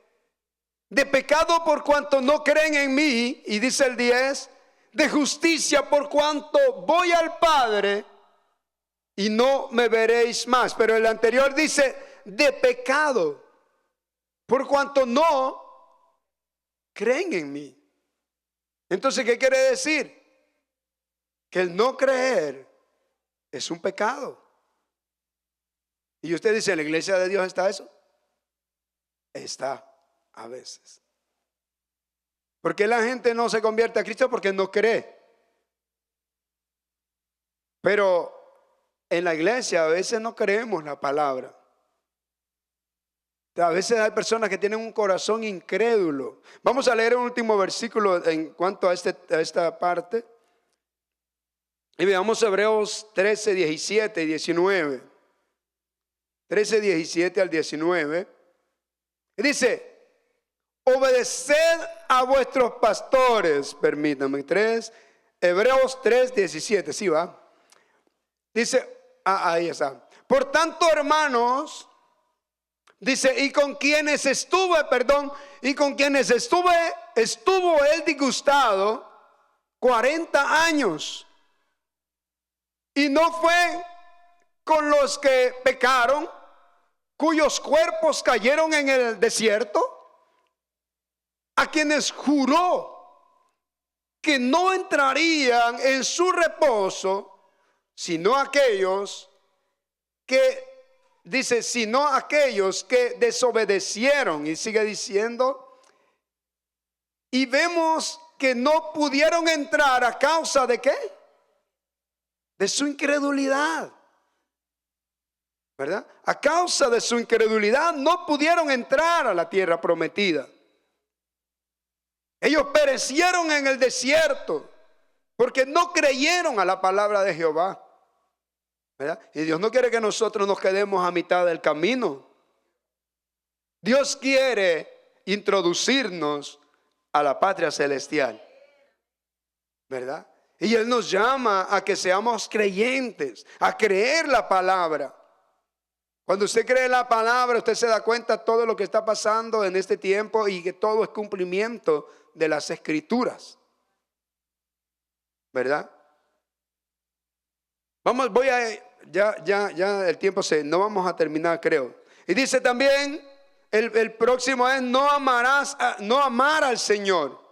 de pecado por cuanto no creen en mí. Y dice el 10: de justicia por cuanto voy al Padre y no me veréis más. Pero el anterior dice: de pecado por cuanto no creen en mí. Entonces, ¿qué quiere decir? Que el no creer es un pecado. Y usted dice, ¿en la iglesia de Dios está eso? Está a veces. ¿Por qué la gente no se convierte a Cristo? Porque no cree. Pero en la iglesia a veces no creemos la palabra. A veces hay personas que tienen un corazón incrédulo. Vamos a leer un último versículo en cuanto a esta parte. Y veamos Hebreos 13, 17 y 19. 13, 17 al 19. Y dice: obedeced a vuestros pastores. Permítanme. Hebreos 3, 17. Sí va. Dice, ahí está. Por tanto, hermanos, dice, y con quienes estuvo él disgustado 40 años. Y no fue con los que pecaron, cuyos cuerpos cayeron en el desierto, a quienes juró que no entrarían en su reposo, sino aquellos que desobedecieron. Y sigue diciendo, y vemos que no pudieron entrar a causa de ¿qué? De su incredulidad, ¿verdad? A causa de su incredulidad no pudieron entrar a la tierra prometida. Ellos perecieron en el desierto porque no creyeron a la palabra de Jehová, ¿verdad? Y Dios no quiere que nosotros nos quedemos a mitad del camino. Dios quiere introducirnos a la patria celestial, ¿verdad? Y Él nos llama a que seamos creyentes, a creer la palabra. Cuando usted cree la palabra, usted se da cuenta de todo lo que está pasando en este tiempo y que todo es cumplimiento de las escrituras, ¿verdad? Ya el tiempo no vamos a terminar, creo. Y dice también, el próximo es no amar al Señor.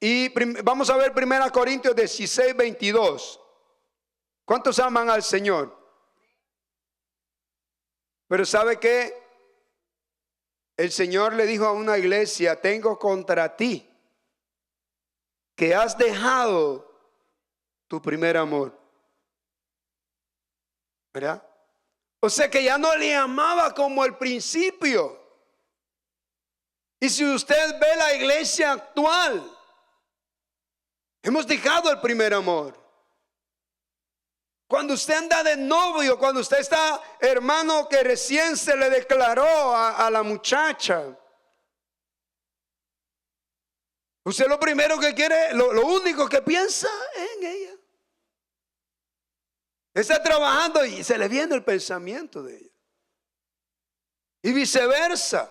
Y vamos a ver 1 Corintios 16, 22. ¿Cuántos aman al Señor? Pero ¿sabe qué? El Señor le dijo a una iglesia: tengo contra ti que has dejado tu primer amor. ¿Verdad? O sea que ya no le amaba como al principio. Y si usted ve la iglesia actual, hemos dejado el primer amor. Cuando usted anda de novio, cuando usted está, hermano, que recién se le declaró a la muchacha, usted lo primero que quiere, lo único que piensa es en ella. Está trabajando y se le viene el pensamiento de ella. Y viceversa.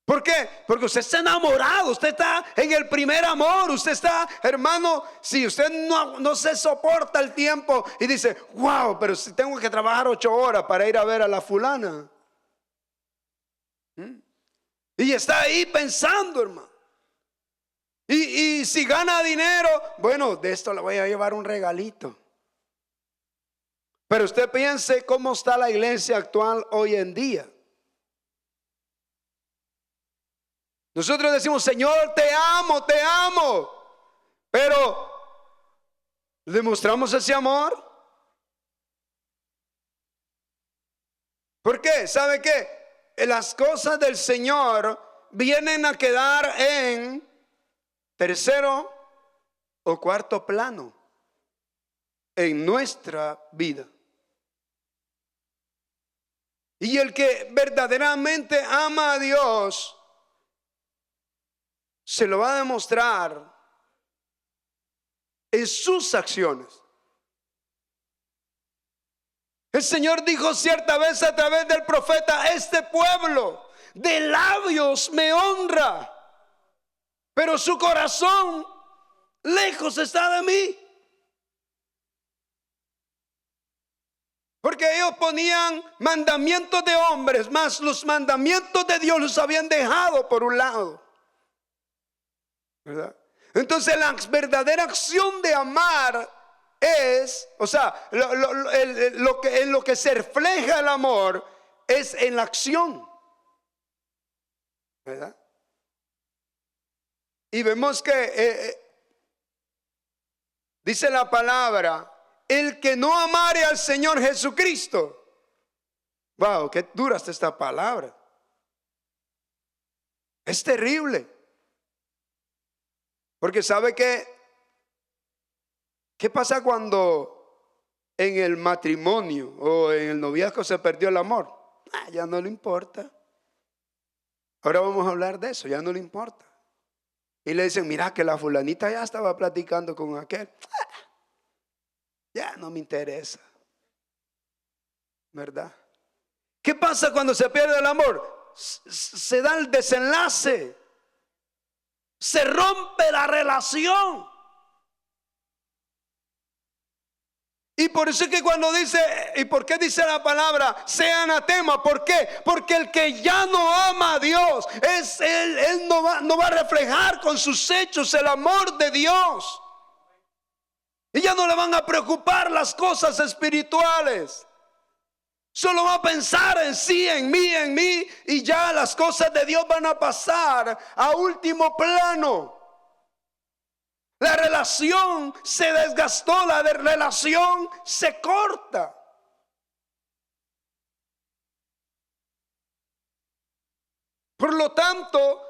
¿Por qué? Porque usted está enamorado, usted está en el primer amor, usted está, hermano, si usted no se soporta el tiempo y dice: wow, pero si tengo que trabajar 8 horas para ir a ver a la fulana. Y está ahí pensando, hermano. Y si gana dinero, bueno, de esto le voy a llevar un regalito. Pero usted piense cómo está la iglesia actual hoy en día. Nosotros decimos: Señor, te amo, te amo. Pero ¿demostramos ese amor? ¿Por qué? ¿Sabe qué? Las cosas del Señor vienen a quedar en tercero o cuarto plano en nuestra vida. Y el que verdaderamente ama a Dios se lo va a demostrar en sus acciones. El Señor dijo cierta vez a través del profeta: este pueblo de labios me honra, pero su corazón lejos está de mí. Porque ellos ponían mandamientos de hombres, mas los mandamientos de Dios los habían dejado por un lado. ¿Verdad? Entonces la verdadera acción de amar es, o sea, en lo que se refleja el amor es en la acción. ¿Verdad? Y vemos que dice la palabra: el que no amare al Señor Jesucristo. Wow, qué dura está esta palabra. Es terrible. Porque ¿sabe qué pasa cuando en el matrimonio o en el noviazgo se perdió el amor? Ya no le importa. Ahora vamos a hablar de eso, ya no le importa. Y le dicen: mira que la fulanita ya estaba platicando con aquel. Ya no me interesa. ¿Verdad? ¿Qué pasa cuando se pierde el amor? Se da el desenlace. Se rompe la relación. Y por eso es que cuando dice, ¿y por qué dice la palabra sea anatema? ¿Por qué? Porque el que ya no ama a Dios, él no va a reflejar con sus hechos el amor de Dios. Y ya no le van a preocupar las cosas espirituales. Solo va a pensar en sí, en mí, y ya las cosas de Dios van a pasar a último plano. La relación se desgastó, la relación se corta. Por lo tanto,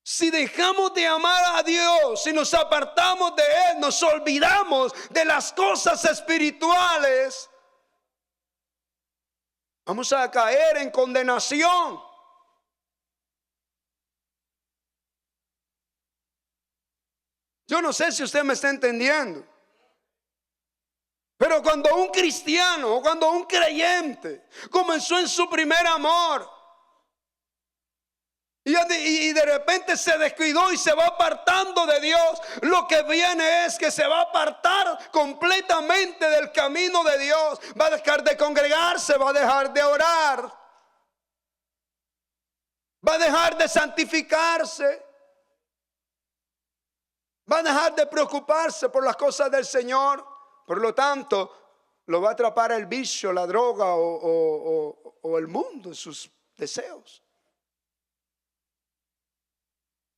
si dejamos de amar a Dios, si nos apartamos de Él, nos olvidamos de las cosas espirituales, vamos a caer en condenación. Yo no sé si usted me está entendiendo. Pero cuando un cristiano o cuando un creyente comenzó en su primer amor, Y de repente se descuidó y se va apartando de Dios, lo que viene es que se va a apartar completamente del camino de Dios. Va a dejar de congregarse, va a dejar de orar, va a dejar de santificarse, va a dejar de preocuparse por las cosas del Señor. Por lo tanto, lo va a atrapar el vicio, la droga o el mundo, sus deseos.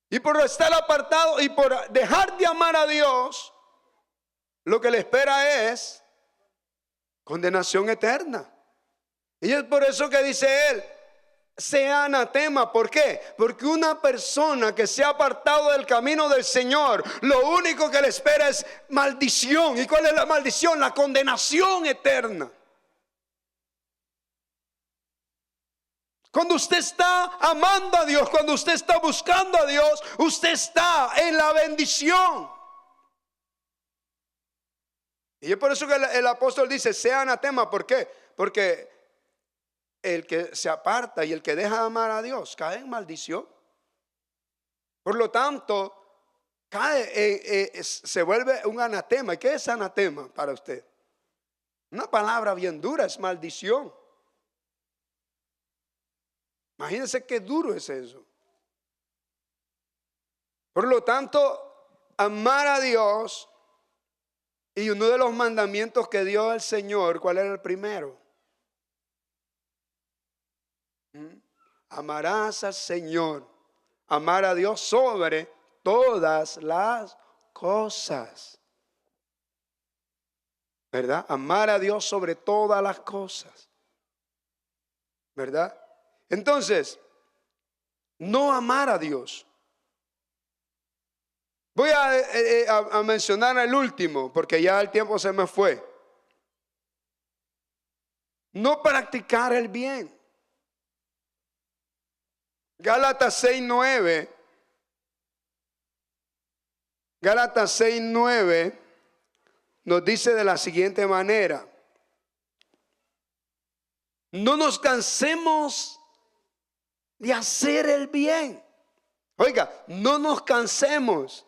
Y por estar apartado y por dejar de amar a Dios, lo que le espera es condenación eterna. Y es por eso que dice él, sea anatema. ¿Por qué? Porque una persona que se ha apartado del camino del Señor, lo único que le espera es maldición. ¿Y cuál es la maldición? La condenación eterna. Cuando usted está amando a Dios, cuando usted está buscando a Dios, usted está en la bendición. Y es por eso que el apóstol dice, sea anatema. ¿Por qué? Porque el que se aparta y el que deja de amar a Dios cae en maldición. Por lo tanto, se vuelve un anatema. ¿Y qué es anatema para usted? Una palabra bien dura, es maldición. Imagínense qué duro es eso. Por lo tanto, amar a Dios, y uno de los mandamientos que dio el Señor, ¿cuál era el primero? Amarás al Señor, amar a Dios sobre todas las cosas, ¿verdad? Amar a Dios sobre todas las cosas, ¿verdad? Entonces, no amar a Dios. Voy a mencionar el último, porque ya el tiempo se me fue. No practicar el bien. Gálatas 6:9. Gálatas 6:9 nos dice de la siguiente manera: no nos cansemos de hacer el bien. Oiga, no nos cansemos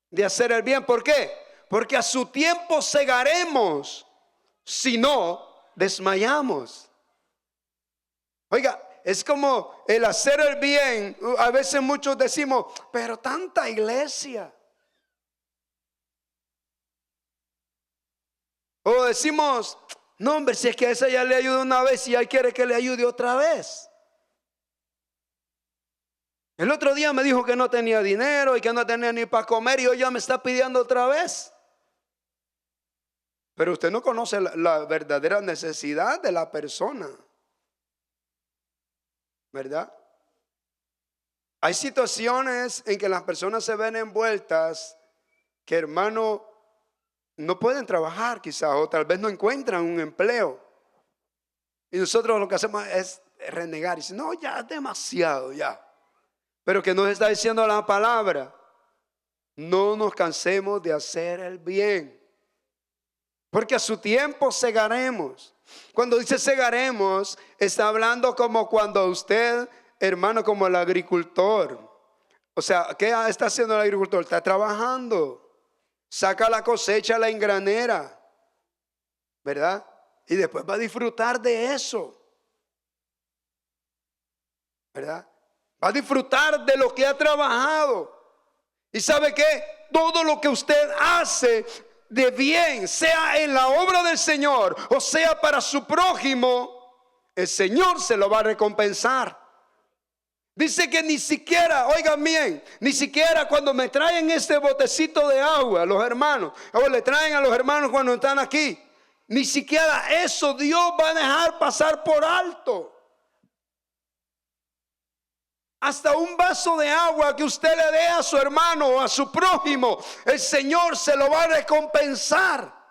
de hacer el bien. ¿Por qué? Porque a su tiempo segaremos si no desmayamos. Oiga, es como el hacer el bien. A veces muchos decimos, pero tanta iglesia. O decimos, no hombre, si es que a esa ya le ayudó una vez y él quiere que le ayude otra vez. El otro día me dijo que no tenía dinero y que no tenía ni para comer, y hoy ya me está pidiendo otra vez. Pero usted no conoce la verdadera necesidad de la persona, ¿verdad? Hay situaciones en que las personas se ven envueltas que, hermano, no pueden trabajar quizás, o tal vez no encuentran un empleo. Y nosotros lo que hacemos es renegar y decir, no, ya es demasiado, ya. Pero que nos está diciendo la palabra, no nos cansemos de hacer el bien, porque a su tiempo segaremos. Cuando dice segaremos, está hablando como cuando usted, hermano, como el agricultor. O sea, ¿qué está haciendo el agricultor? Está trabajando, saca la cosecha a la engranera, ¿verdad? Y después va a disfrutar de eso, ¿verdad? Va a disfrutar de lo que ha trabajado. ¿Y sabe qué? Todo lo que usted hace de bien, sea en la obra del Señor o sea para su prójimo, el Señor se lo va a recompensar. Dice que ni siquiera, oigan bien, ni siquiera cuando me traen este botecito de agua, los hermanos, o le traen a los hermanos cuando están aquí, ni siquiera eso Dios va a dejar pasar por alto. Hasta un vaso de agua que usted le dé a su hermano o a su prójimo, el Señor se lo va a recompensar.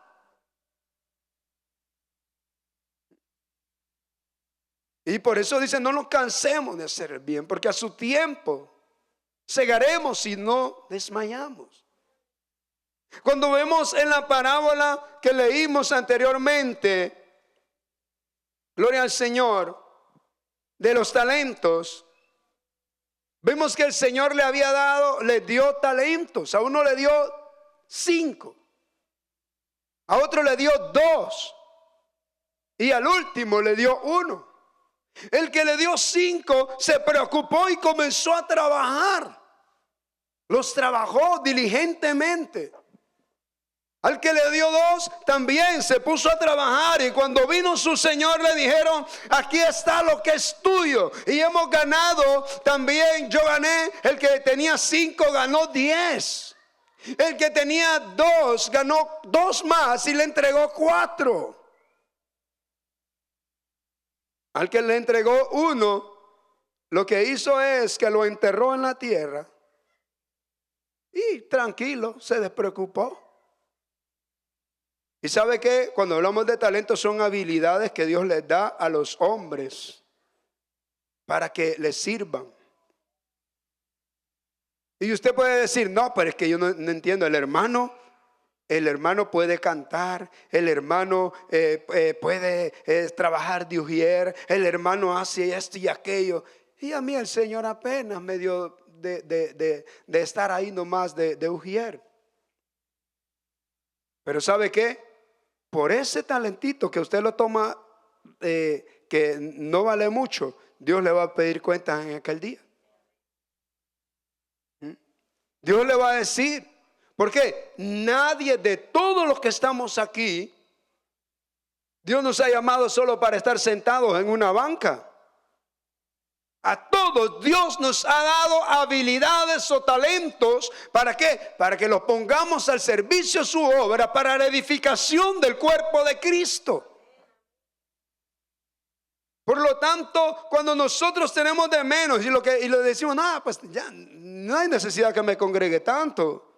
Y por eso dice, no nos cansemos de hacer el bien, porque a su tiempo segaremos si no desmayamos. Cuando vemos en la parábola que leímos anteriormente, gloria al Señor, de los talentos, Vemos que el Señor le dio talentos. A uno le dio 5, a otro le dio 2 y al último le dio 1. El que le dio 5 se preocupó y comenzó a trabajar. Los trabajó diligentemente. Al que le dio 2 también se puso a trabajar, y cuando vino su señor le dijeron: aquí está lo que es tuyo y hemos ganado. También yo gané. El que tenía 5 ganó 10. El que tenía 2 ganó 2 más y le entregó 4. Al que le entregó 1, lo que hizo es que lo enterró en la tierra y tranquilo, se despreocupó. ¿Y sabe qué? Cuando hablamos de talentos, son habilidades que Dios les da a los hombres para que les sirvan. Y usted puede decir: no, pero es que yo no entiendo. El hermano puede cantar, el hermano puede trabajar de ujier, el hermano hace esto y aquello. Y a mí el Señor apenas me dio de estar ahí nomás de ujier. Pero ¿sabe qué? Por ese talentito que usted lo toma, que no vale mucho, Dios le va a pedir cuentas en aquel día. Dios le va a decir, porque nadie de todos los que estamos aquí, Dios nos ha llamado solo para estar sentados en una banca. A todos Dios nos ha dado habilidades o talentos. ¿Para qué? Para que los pongamos al servicio de su obra, para la edificación del cuerpo de Cristo. Por lo tanto, cuando nosotros tenemos de menos y lo decimos: no, pues ya no hay necesidad que me congregue tanto.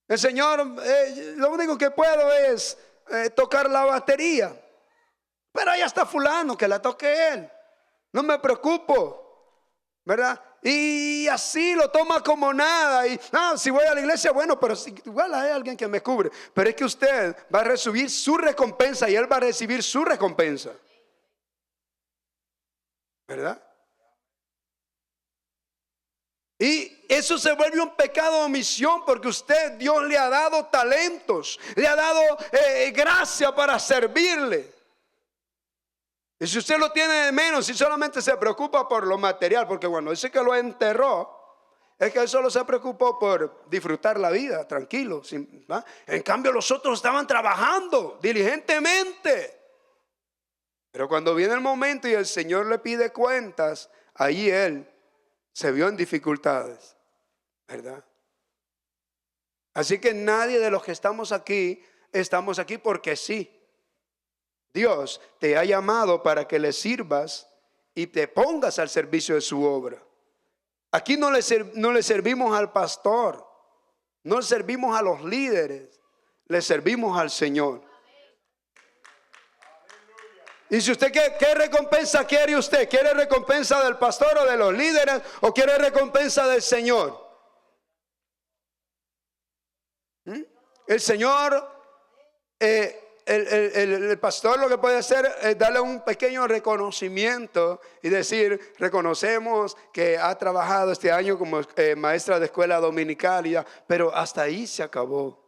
El Señor, lo único que puedo es tocar la batería. Pero allá está fulano, que la toque él. No me preocupo, ¿verdad? Y así lo toma como nada. Y si voy a la iglesia, bueno, pero igual hay alguien que me cubre. Pero es que usted va a recibir su recompensa y él va a recibir su recompensa, ¿verdad? Y eso se vuelve un pecado de omisión, porque Dios le ha dado talentos, le ha dado gracia para servirle. Y si usted lo tiene de menos y solamente se preocupa por lo material, porque bueno, dice que lo enterró, es que él solo se preocupó por disfrutar la vida, tranquilo. ¿Va? En cambio los otros estaban trabajando diligentemente. Pero cuando viene el momento y el Señor le pide cuentas, ahí él se vio en dificultades, ¿verdad? Así que nadie de los que estamos aquí porque sí. Dios te ha llamado para que le sirvas y te pongas al servicio de su obra. Aquí no le servimos al pastor, no le servimos a los líderes, le servimos al Señor. Y si usted ¿qué recompensa quiere usted? ¿Quiere recompensa del pastor o de los líderes, o quiere recompensa del Señor? El Señor, el pastor lo que puede hacer es darle un pequeño reconocimiento y decir: reconocemos que ha trabajado este año como maestra de escuela dominical, pero hasta ahí se acabó.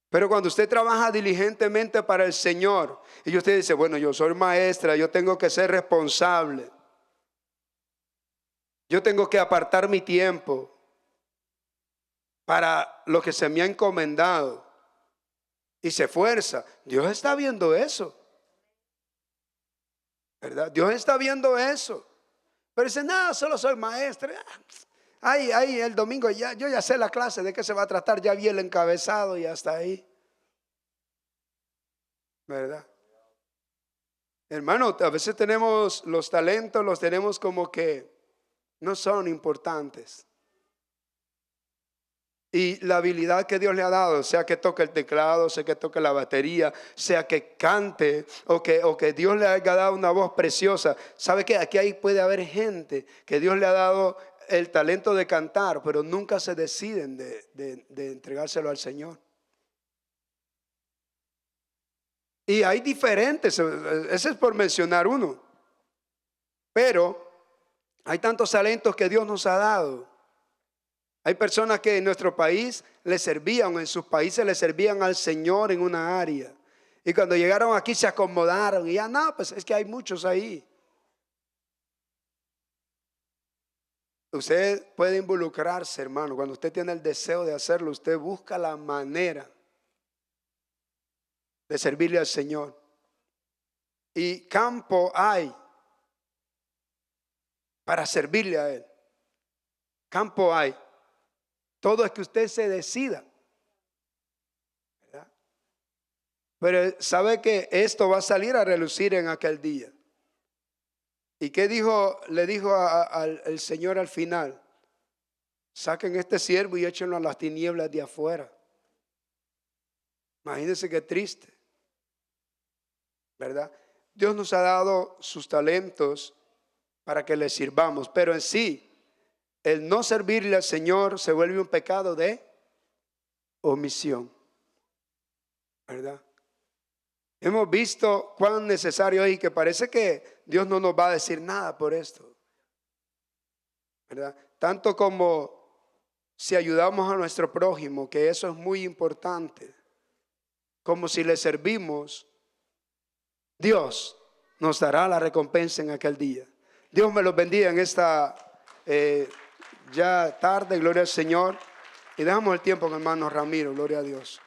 Pero cuando usted trabaja diligentemente para el Señor y usted dice: bueno, yo soy maestra, yo tengo que ser responsable, yo tengo que apartar mi tiempo para lo que se me ha encomendado, y se esfuerza, Dios está viendo eso, ¿verdad? Dios está viendo eso. Pero dice: no, solo soy maestra. Ahí el domingo yo ya sé la clase de qué se va a tratar, ya vi el encabezado y hasta ahí, ¿verdad? Hermano, a veces tenemos los talentos, los tenemos como que no son importantes. Y la habilidad que Dios le ha dado, sea que toque el teclado, sea que toque la batería, sea que cante, o que Dios le haya dado una voz preciosa. ¿Sabe qué? Aquí puede haber gente que Dios le ha dado el talento de cantar, pero nunca se deciden de entregárselo al Señor. Y hay diferentes, ese es por mencionar uno. Pero Hay tantos talentos que Dios nos ha dado. Hay personas que en nuestro país le servían, en sus países le servían al Señor en una área. Y cuando llegaron aquí se acomodaron y ya no, pues es que hay muchos ahí. Usted puede involucrarse, hermano. Cuando usted tiene el deseo de hacerlo, usted busca la manera de servirle al Señor. Y campo hay para servirle a Él. Campo hay. Todo es que usted se decida. ¿Verdad? Pero sabe que esto va a salir a relucir en aquel día. ¿Y qué dijo? Le dijo al Señor al final: saquen este siervo y échenlo a las tinieblas de afuera. Imagínense qué triste, ¿verdad? Dios nos ha dado sus talentos para que le sirvamos, pero en sí, el no servirle al Señor se vuelve un pecado de omisión, ¿verdad? Hemos visto cuán necesario es y que parece que Dios no nos va a decir nada por esto, ¿verdad? Tanto como si ayudamos a nuestro prójimo, que eso es muy importante, como si le servimos, Dios nos dará la recompensa en aquel día. Dios me los bendiga en esta ya tarde, gloria al Señor. Y dejamos el tiempo, mi hermano Ramiro, gloria a Dios.